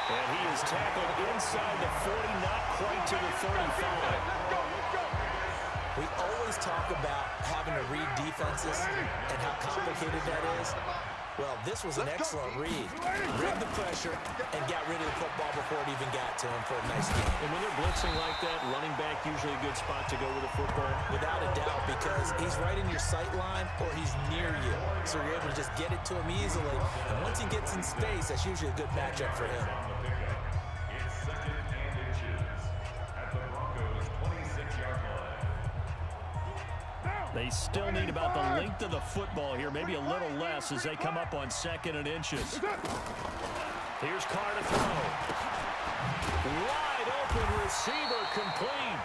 And he is tackled inside the 40, not quite to the 35. We always talk about having to read defenses and how complicated that is. Well, this was an excellent read. Rigged the pressure and got rid of the football before it even got to him for a nice game. And when they're blitzing like that, running back usually a good spot to go with the football. Without a doubt, because he's right in your sight line or he's near you. So you're able to just get it to him easily. And once he gets in space, that's usually a good matchup for him. They still need about the length of the football here, maybe a little less as they come up on 2nd and inches. Here's Carr to throw. Wide open receiver complete.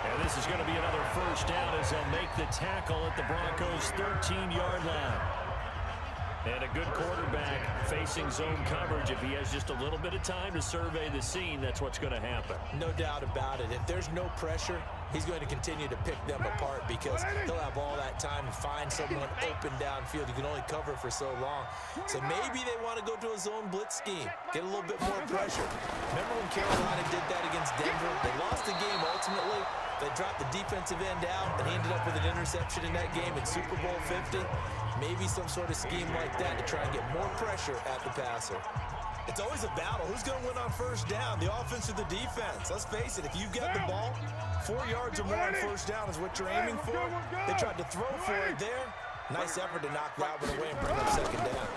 And this is going to be another first down as they'll make the tackle at the Broncos' 13-yard line. And a good quarterback facing zone coverage. If he has just a little bit of time to survey the scene, that's what's going to happen. No doubt about it. If there's no pressure, he's going to continue to pick them apart because he'll have all that time to find someone open downfield. You can only cover for so long. So maybe they want to go to a zone blitz scheme, get a little bit more pressure. Remember when Carolina did that against Denver? They lost the game ultimately. They dropped the defensive end out, and he ended up with an interception in that game in Super Bowl 50. Maybe some sort of scheme like that to try and get more pressure at the passer. It's always a battle. Who's going to win on first down, the offense or the defense? Let's face it, if you've got the ball, 4 yards or more on first down is what you're aiming for. They tried to throw for it there. Nice effort to knock that one away and bring up second down.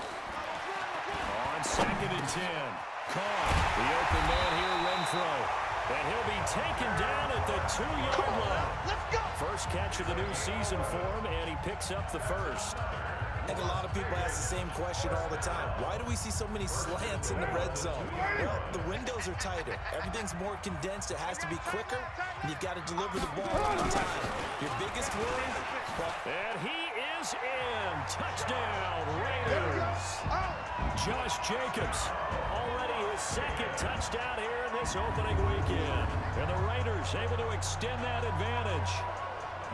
On 2nd and 10. Carr, the open man here, Renfro. And he'll be taken down at the 2-yard line. First catch of the new season for him, and he picks up the first. I think a lot of people ask the same question all the time. Why do we see so many slants in the red zone? Well, the windows are tighter. Everything's more condensed. It has to be quicker, and you've got to deliver the ball on time. Your biggest worry? Well, and he is in. Touchdown, Raiders. Josh Jacobs, already his second touchdown here in this opening weekend. And the Raiders able to extend that advantage.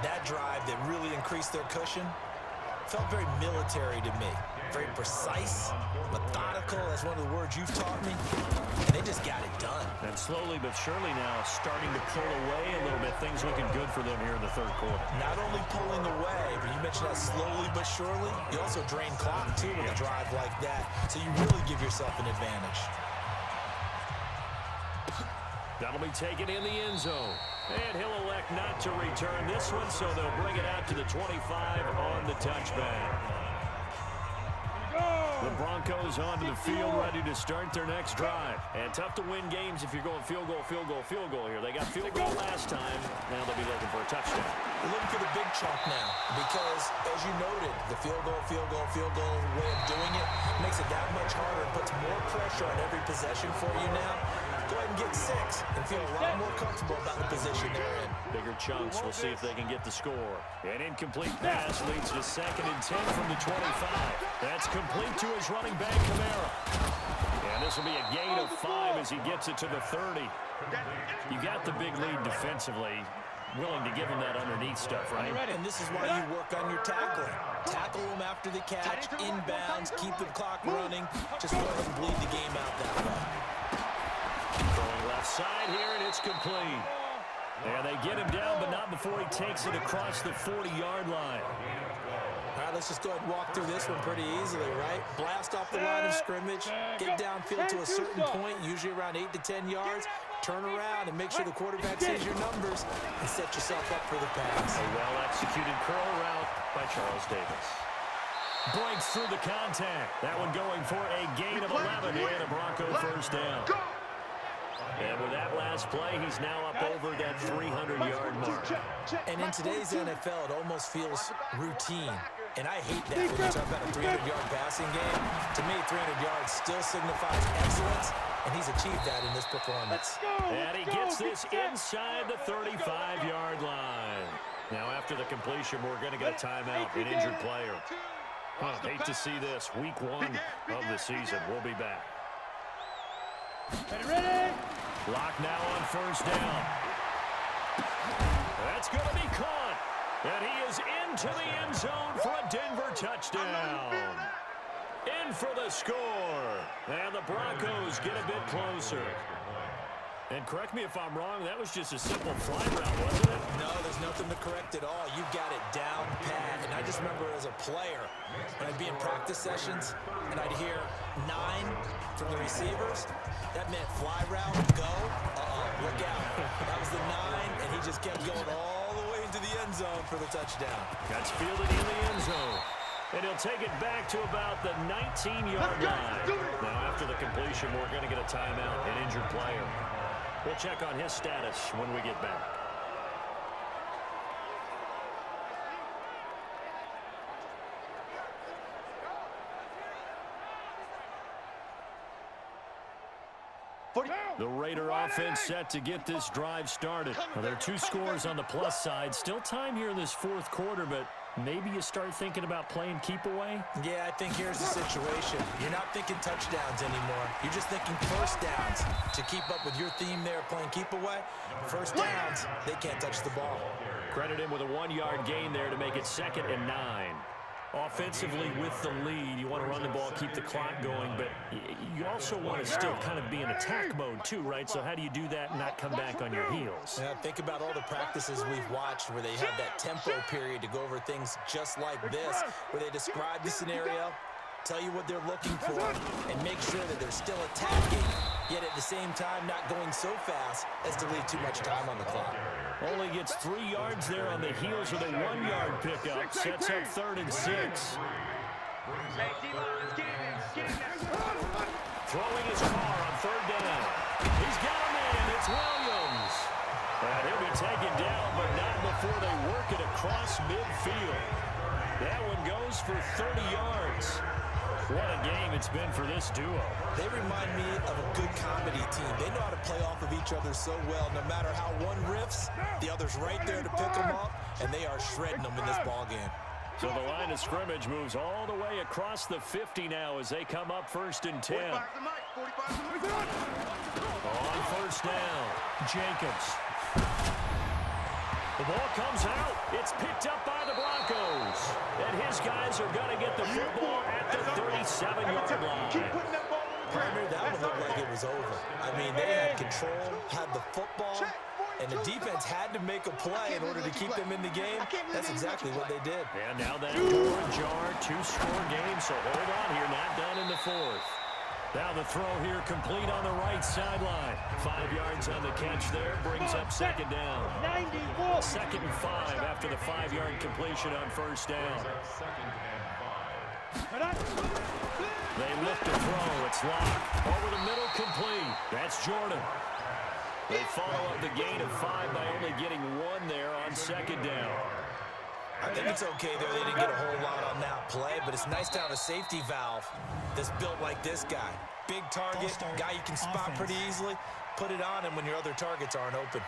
That drive that really increased their cushion felt very military to me. Very precise, methodical. That's one of the words you've taught me. And they just got it done. And slowly but surely now starting to pull away a little bit. Things looking good for them here in the third quarter. Not only pulling away, but you mentioned that slowly but surely. You also drain clock, too, with a drive like that. So you really give yourself an advantage. That'll be taken in the end zone. And he'll elect not to return this one, so they'll bring it out to the 25 on the touchback. The Broncos onto the field, ready to start their next drive. And tough to win games if you're going field goal, field goal, field goal here. They got field goal last time. Now they'll be looking for a touchdown. They're looking for the big chunk now because, as you noted, the field goal way of doing it makes it that much harder and puts more pressure on every possession for you now. Go ahead and get 6 and feel a lot more comfortable about the position they're in. Bigger chunks. We'll see if they can get the score. An incomplete pass leads to 2nd and 10 from the 25. That's complete to his running back, Kamara. And this will be a gain of 5 as he gets it to the 30. You got the big lead defensively. Willing to give him that underneath stuff, right? And this is why you work on your tackling. Tackle them after the catch, inbounds, keep the clock running. Just go ahead and bleed the game out that way. Going left side here, and it's complete. And they get him down, but not before he takes it across the 40-yard line. All right, let's just go ahead and walk through this one pretty easily, right? Blast off the line of scrimmage, get downfield to a certain point, usually around 8 to 10 yards, turn around and make sure the quarterback sees your numbers and set yourself up for the pass. A well-executed curl route by Charles Davis. Breaks through the contact. That one going for a gain of 11 and a Bronco first down. And with that last play, he's now up over that 300-yard mark. And in today's NFL, it almost feels routine. And I hate that when you talk about a 300-yard passing game. To me, 300 yards still signifies excellence, and he's achieved that in this performance. And he gets this inside the 35-yard line. Now, after the completion, we're going to get a timeout, an injured player. Hate to see this. Week 1 of the season. We'll be back. Ready? Lock now on first down. That's going to be caught. And he is into the end zone for a Denver touchdown. In for the score. And the Broncos get a bit closer. And correct me if I'm wrong, that was just a simple fly route, wasn't it? No, there's nothing to correct at all. You've got it down pat. And I just remember as a player, when I'd be in practice sessions, and I'd hear 9 from the receivers, that meant fly route, go, look out. That was the 9, and he just kept going all the way into the end zone for the touchdown. That's fielded in the end zone. And he'll take it back to about the 19-yard line. Now, after the completion, we're going to get a timeout, an injured player. We'll check on his status when we get back. The Raider offense set to get this drive started. Well, there are 2 scores on the plus side. Still time here in this fourth quarter, but maybe you start thinking about playing keep away? Yeah, I think here's the situation. You're not thinking touchdowns anymore. You're just thinking first downs. to keep up with your theme there playing keep away. First downs, they can't touch the ball. Credit him with a 1-yard gain there to make it 2nd and 9. Offensively with the lead, you want to run the ball, keep the clock going, but you also want to still kind of be in attack mode too, right? So how do you do that and not come back on your heels? Yeah, think about all the practices we've watched where they have that tempo period to go over things just like this, where they describe the scenario, tell you what they're looking for, and make sure that they're still attacking, yet at the same time not going so fast as to leave too much time on the clock. Only gets 3 yards there on the heels of the 1-yard pickup. Sets up 3rd and 6. Throwing his car on 3rd down. He's got a man. It's Williams. And he'll be taken down, but not before they work it across midfield. That one goes for 30 yards. What a game it's been for this duo. They remind me of a good comedy team. They know how to play off of each other so well. No matter how one riffs, the other's right there to pick them up, and they are shredding them in this ballgame. So the line of scrimmage moves all the way across the 50 now as they come up 1st and 10. On 1st down, Jacobs. The ball comes out. It's picked up by the Broncos. And his guys are going to get the football at the 37-yard line. Primer, that would look like it was over. I mean, they had control, had the football, and the defense had to make a play in order to keep them in the game. That's exactly what they did. And now that door ajar, 2-score game, so hold on here, not done in the 4th. Now the throw here complete on the right sideline. 5 yards on the catch there, brings up 2nd down. 2nd and 5 after the 5-yard completion on 1st down. They lift the throw, it's locked. Over the middle, complete. That's Jordan. They follow up the gain of 5 by only getting 1 there on 2nd down. I think it's okay there. They didn't get a whole lot on that play, but it's nice to have a safety valve that's built like this guy. Big target, guy you can spot pretty easily. Put it on him when your other targets aren't open.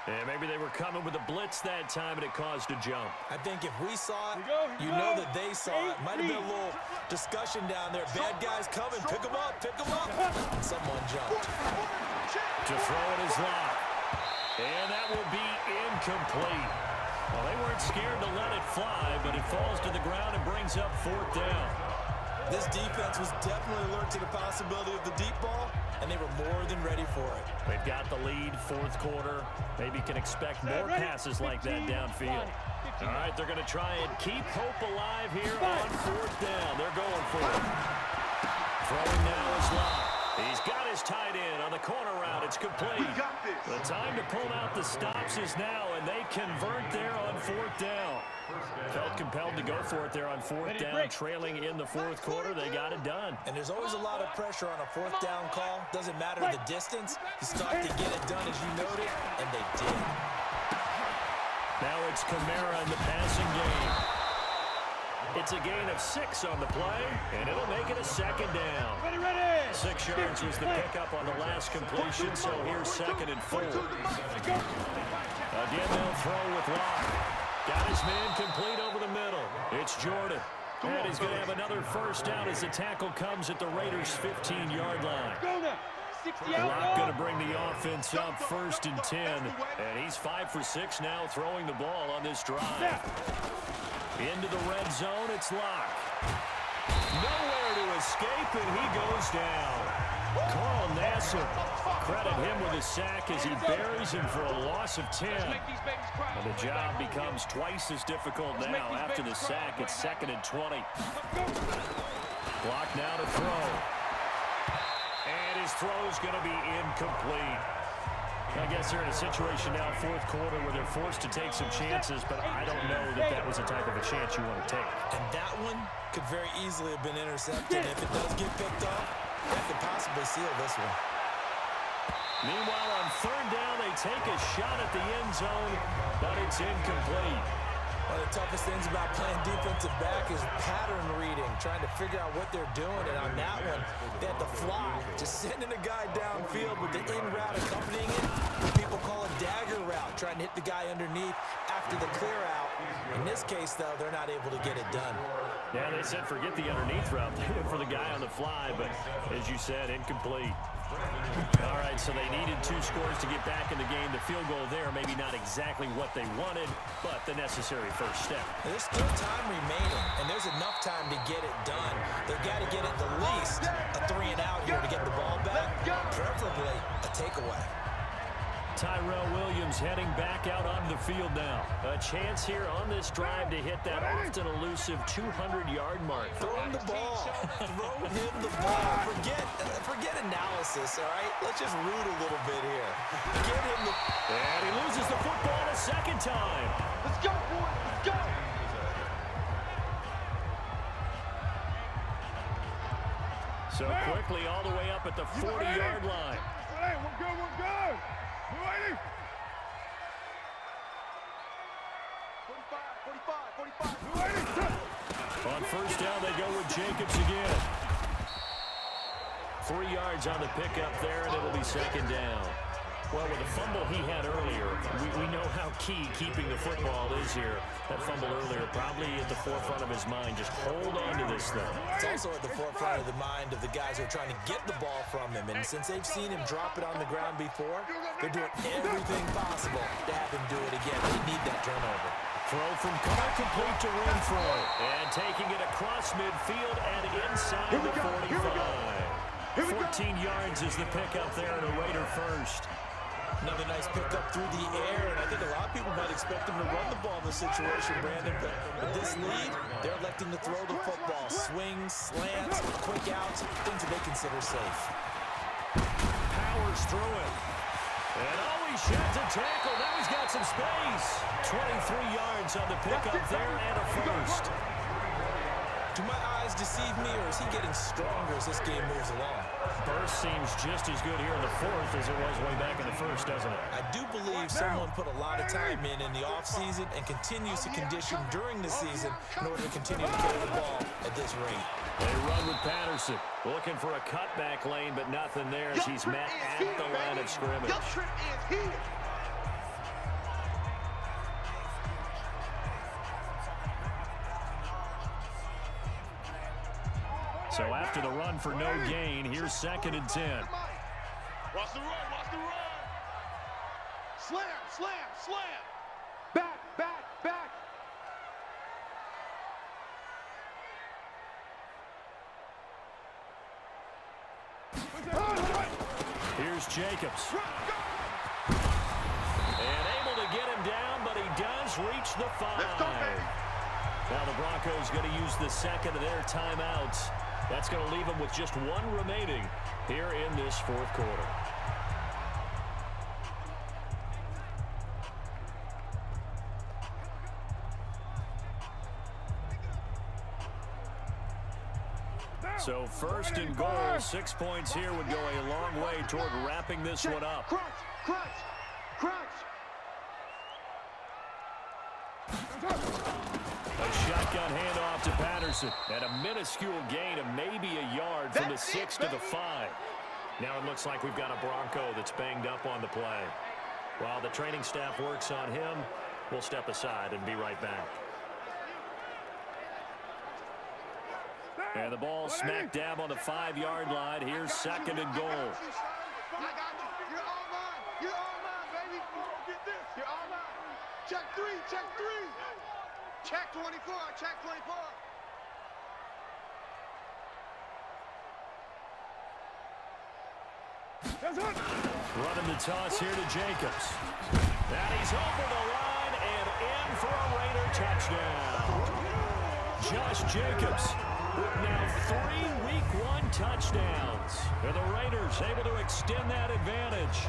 Yeah, maybe they were coming with a blitz that time and it caused a jump. I think if we saw it, you know that they saw it. Might have been a little discussion down there. Bad guys coming, pick them up, pick them up. And someone jumped. To throw it is locked. And that will be incomplete. Well, they weren't scared to let it fly, but it falls to the ground and brings up 4th down. This defense was definitely alert to the possibility of the deep ball, and they were more than ready for it. They've got the lead, 4th quarter. Maybe can expect more passes like that downfield. All right, they're going to try and keep hope alive here on 4th down. They're going for it. Throwing now is locked. He's got his tight end on the corner route. It's complete. The time to pull out the stops is now, and they convert there on 4th down. Felt compelled to go for it there on 4th down, trailing in the 4th quarter. They got it done. And there's always a lot of pressure on a 4th down call. Doesn't matter the distance. You start to get it done as you noted, and they did. Now it's Kamara in the passing game. It's a gain of 6 on the play, and it'll make it a 2nd down. 6 yards was the pickup on the last completion, so here's 2nd and 4. Again, they'll throw with Locke. Got his man complete over the middle. It's Jordan. And he's going to have another 1st down as the tackle comes at the Raiders' 15-yard line. Locke going to bring the offense up 1st and 10. And he's 5 for 6 now throwing the ball on this drive. Into the red zone, it's Locke. Nowhere to escape, and he goes down. Carl Nassib, credit him with a sack as he buries him for a loss of 10. And the job becomes twice as difficult now after the sack. It's 2nd and 20. Locke now to throw. And his throw's going to be incomplete. I guess they're in a situation now, 4th quarter, where they're forced to take some chances, but I don't know that that was the type of a chance you want to take. And that one could very easily have been intercepted. If it does get picked off, that could possibly seal this one. Meanwhile, on 3rd down, they take a shot at the end zone, but it's incomplete. One of the toughest things about playing defensive back is pattern reading, trying to figure out what they're doing. And on that one, they had to fly, just sending a guy downfield with the in route accompanying it. People call a dagger route, trying to hit the guy underneath after the clear out. In this case, though, they're not able to get it done. Yeah, they said forget the underneath route for the guy on the fly, but as you said, incomplete. All right, so they needed 2 scores to get back in the game. The field goal there, maybe not exactly what they wanted, but the necessary first step. There's still time remaining, and there's enough time to get it done. They've got to get at the least a 3-and-out here to get the ball back, preferably a takeaway. Tyrell Williams heading back out onto the field now. A chance here on this drive to hit that often elusive 200-yard mark. Throw him the ball. Throw him the ball. Forget analysis, all right? Let's just root a little bit here. Get him the... And he loses the football a second time. Let's go, boys. Let's go. So quickly all the way up at the 40-yard line. Hey, we're good, we're good. We're ready. 45. We're ready. On first down, they go with Jacobs again. 3 yards on the pickup there, and it'll be second down. Well, with the fumble he had earlier, we know how key keeping the football is here. That fumble earlier probably at the forefront of his mind. Just hold on to this thing. It's also at the forefront of the mind of the guys who are trying to get the ball from him. And since they've seen him drop it on the ground before, they're doing everything possible to have him do it again. They need that turnover. Throw from Carr complete to Renfro. And taking it across midfield and inside the 45. 14 yards is the pickup there, and a Raider first. Another nice pickup through the air, and I think a lot of people might expect him to run the ball in this situation, Brandon, but with this lead, they're electing to throw the football. Swings, slants, quick outs, things that they consider safe. Powers through it. And he sheds a tackle. Now he's got some space. 23 yards on the pickup there, and a first. Do my eyes deceive me, or is he getting stronger as this game moves along? Burst seems just as good here in the fourth as it was way back in the first, doesn't it? I do believe someone put a lot of time in the offseason and continues to condition during the season in order to continue to carry the ball at this rate. They run with Patterson. Looking for a cutback lane, but nothing there as he's met at the line of scrimmage. Your trip is here. So after the run for no gain, here's 2nd and 10. Watch the run, watch the run. Slam, slam, slam. Back, back, back. Here's Jacobs. And able to get him down, but he does reach the 5. Now the Broncos going to use the second of their timeouts. That's going to leave them with just 1 remaining here in this fourth quarter. So 1st and goal, 6 points here would go a long way toward wrapping this one up. Crunch, crunch, crunch. A shotgun handoff to Patterson, and a minuscule gain of maybe a yard from the 6 to the 5. Now it looks like we've got a Bronco that's banged up on the play. While the training staff works on him, we'll step aside and be right back. And the ball smack dab on the 5-yard line. Here's 2nd and goal. I got you. You're all mine. You're all mine, baby. Get this. You're all mine. Check 3. Check 3. Check 24. Check 24. Running the toss here to Jacobs. And he's over the line and in for a Raider touchdown. Josh Jacobs with now 3 Week 1 touchdowns. And the Raiders able to extend that advantage.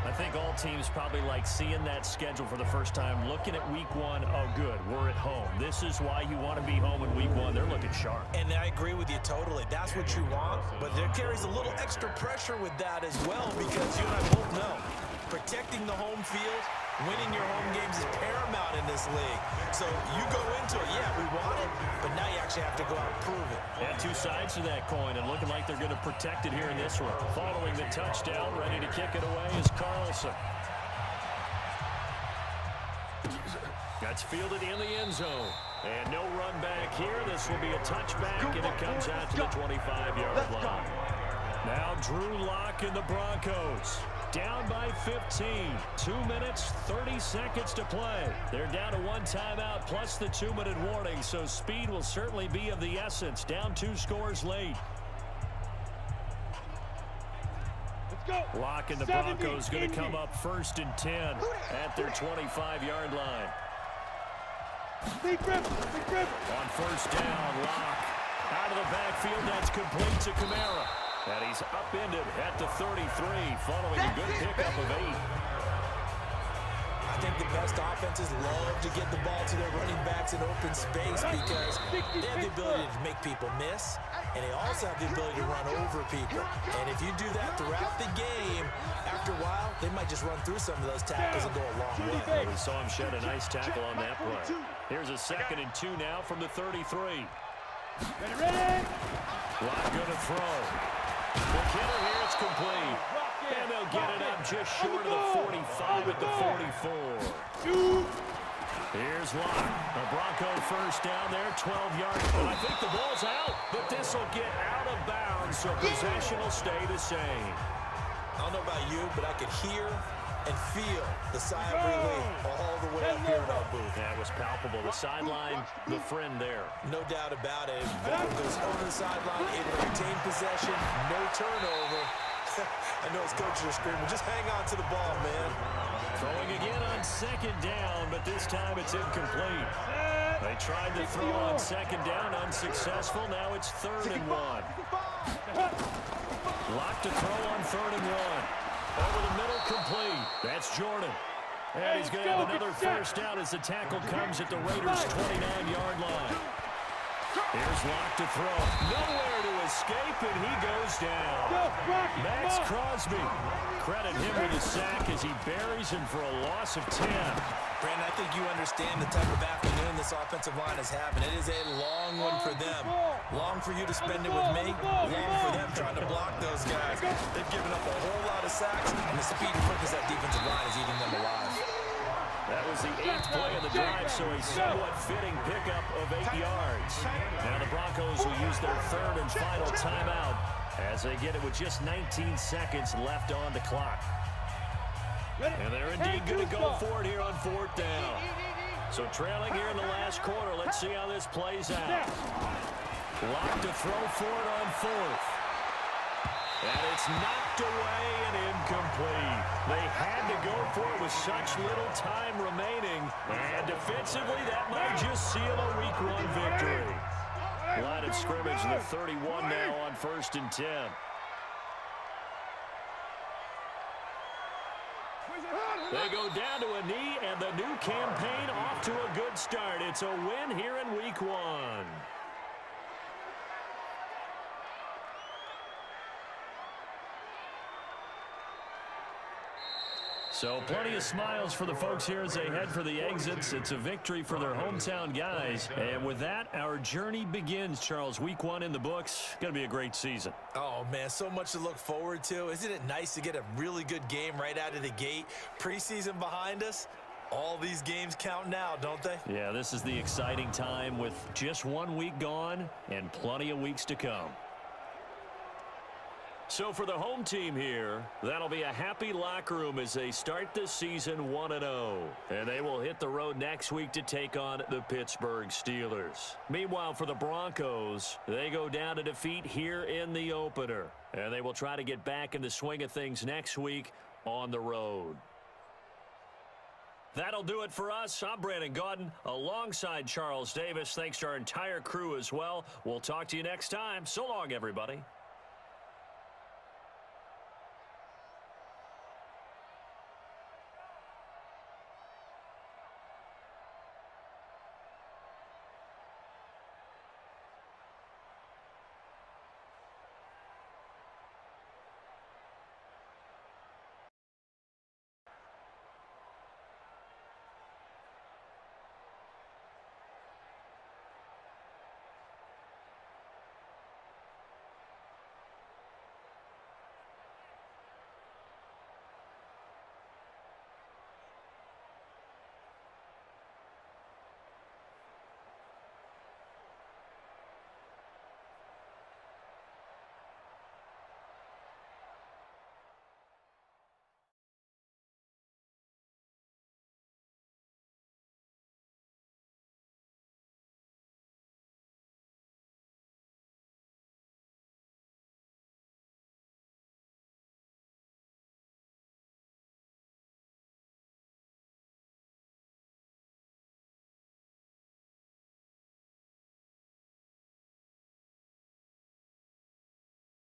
I think all teams probably like seeing that schedule for the first time, looking at Week 1. Oh, good, we're at home. This is why you want to be home in Week 1. They're looking sharp. And I agree with you totally. That's what you want. But there carries a little extra pressure with that as well, because you and I both know protecting the home field, winning your home games is paramount in this league. So you go into it, yeah, we want it, but now you actually have to go out and prove it. And 2 sides to that coin, and looking like they're going to protect it here in this one. Following the touchdown, ready to kick it away is Carlson. That's fielded in the end zone. And no run back here. This will be a touchback, and it comes out to the 25-yard line. Now Drew Lock and the Broncos. Down by 15. 2 minutes, 30 seconds to play. They're down to one timeout plus the 2-minute warning, so speed will certainly be of the essence. Down 2 scores late. Lock and the Broncos going to come up 1st and 10 at their 25-yard line. On 1st down, Lock out of the backfield. That's complete to Kamara. And he's upended at the 33 following a good pickup of 8. I think the best offenses love to get the ball to their running backs in open space because they have the ability to make people miss, and they also have the ability to run over people. And if you do that throughout the game, after a while, they might just run through some of those tackles and go a long way. We saw him shed a nice tackle on that play. Here's a 2nd and 2 now from the 33. Lock going to throw. McKinnon here, it's complete. And they'll get it up just short of the 45 at the 44. Here's Lock. The Bronco 1st down there, 12 yards. But I think the ball's out, but this will get out of bounds, so possession will stay the same. I don't know about you, but I could hear and feel the sigh of relief all the way up here in our booth. That was palpable. The sideline, the friend there. No doubt about it. Ball goes over the sideline, able to retain possession, no turnover. I know his coaches are screaming, just hang on to the ball, man. Throwing again on 2nd down, but this time it's incomplete. They tried to throw on 2nd down, unsuccessful. Now it's 3rd and 1. Lock to throw on 3rd and 1. Over the middle, complete. That's Jordan. And he's going to have another 1st down as the tackle comes at the Raiders' 29-yard line. Here's Lock to throw. Nowhere to escape, and he goes down. Max Crosby. Credit him with a sack as he buries him for a loss of 10. Brandon, I think you understand the type of afternoon this offensive line is having. It is a long one for them. Long for you to spend it with me. Long for them trying to block those guys. They've given up a whole lot of sacks, and the speed and quickness of that defensive line is eating them alive. That was the 8th play of the drive, so a somewhat fitting pickup of 8 yards. Now the Broncos will use their 3rd and final timeout as they get it with just 19 seconds left on the clock. And they're indeed going to go for it here on 4th down. So trailing here in the last quarter, let's see how this plays out. Lock to throw for it on 4th. And it's knocked away and incomplete. They had to go for it with such little time remaining. And defensively, that might just seal a Week 1 victory. Line of scrimmage, the 31 now on 1st and 10. They go down to a knee, and the new campaign off to a good start. It's a win here in Week 1. So plenty of smiles for the folks here as they head for the exits. It's a victory for their hometown guys. And with that, our journey begins, Charles. Week 1 in the books. Going to be a great season. Oh, man, so much to look forward to. Isn't it nice to get a really good game right out of the gate? Preseason behind us. All these games count now, don't they? Yeah, this is the exciting time with just 1 week gone and plenty of weeks to come. So for the home team here, that'll be a happy locker room as they start the season 1-0. And they will hit the road next week to take on the Pittsburgh Steelers. Meanwhile, for the Broncos, they go down to defeat here in the opener. And they will try to get back in the swing of things next week on the road. That'll do it for us. I'm Brandon Gaudin alongside Charles Davis. Thanks to our entire crew as well. We'll talk to you next time. So long, everybody.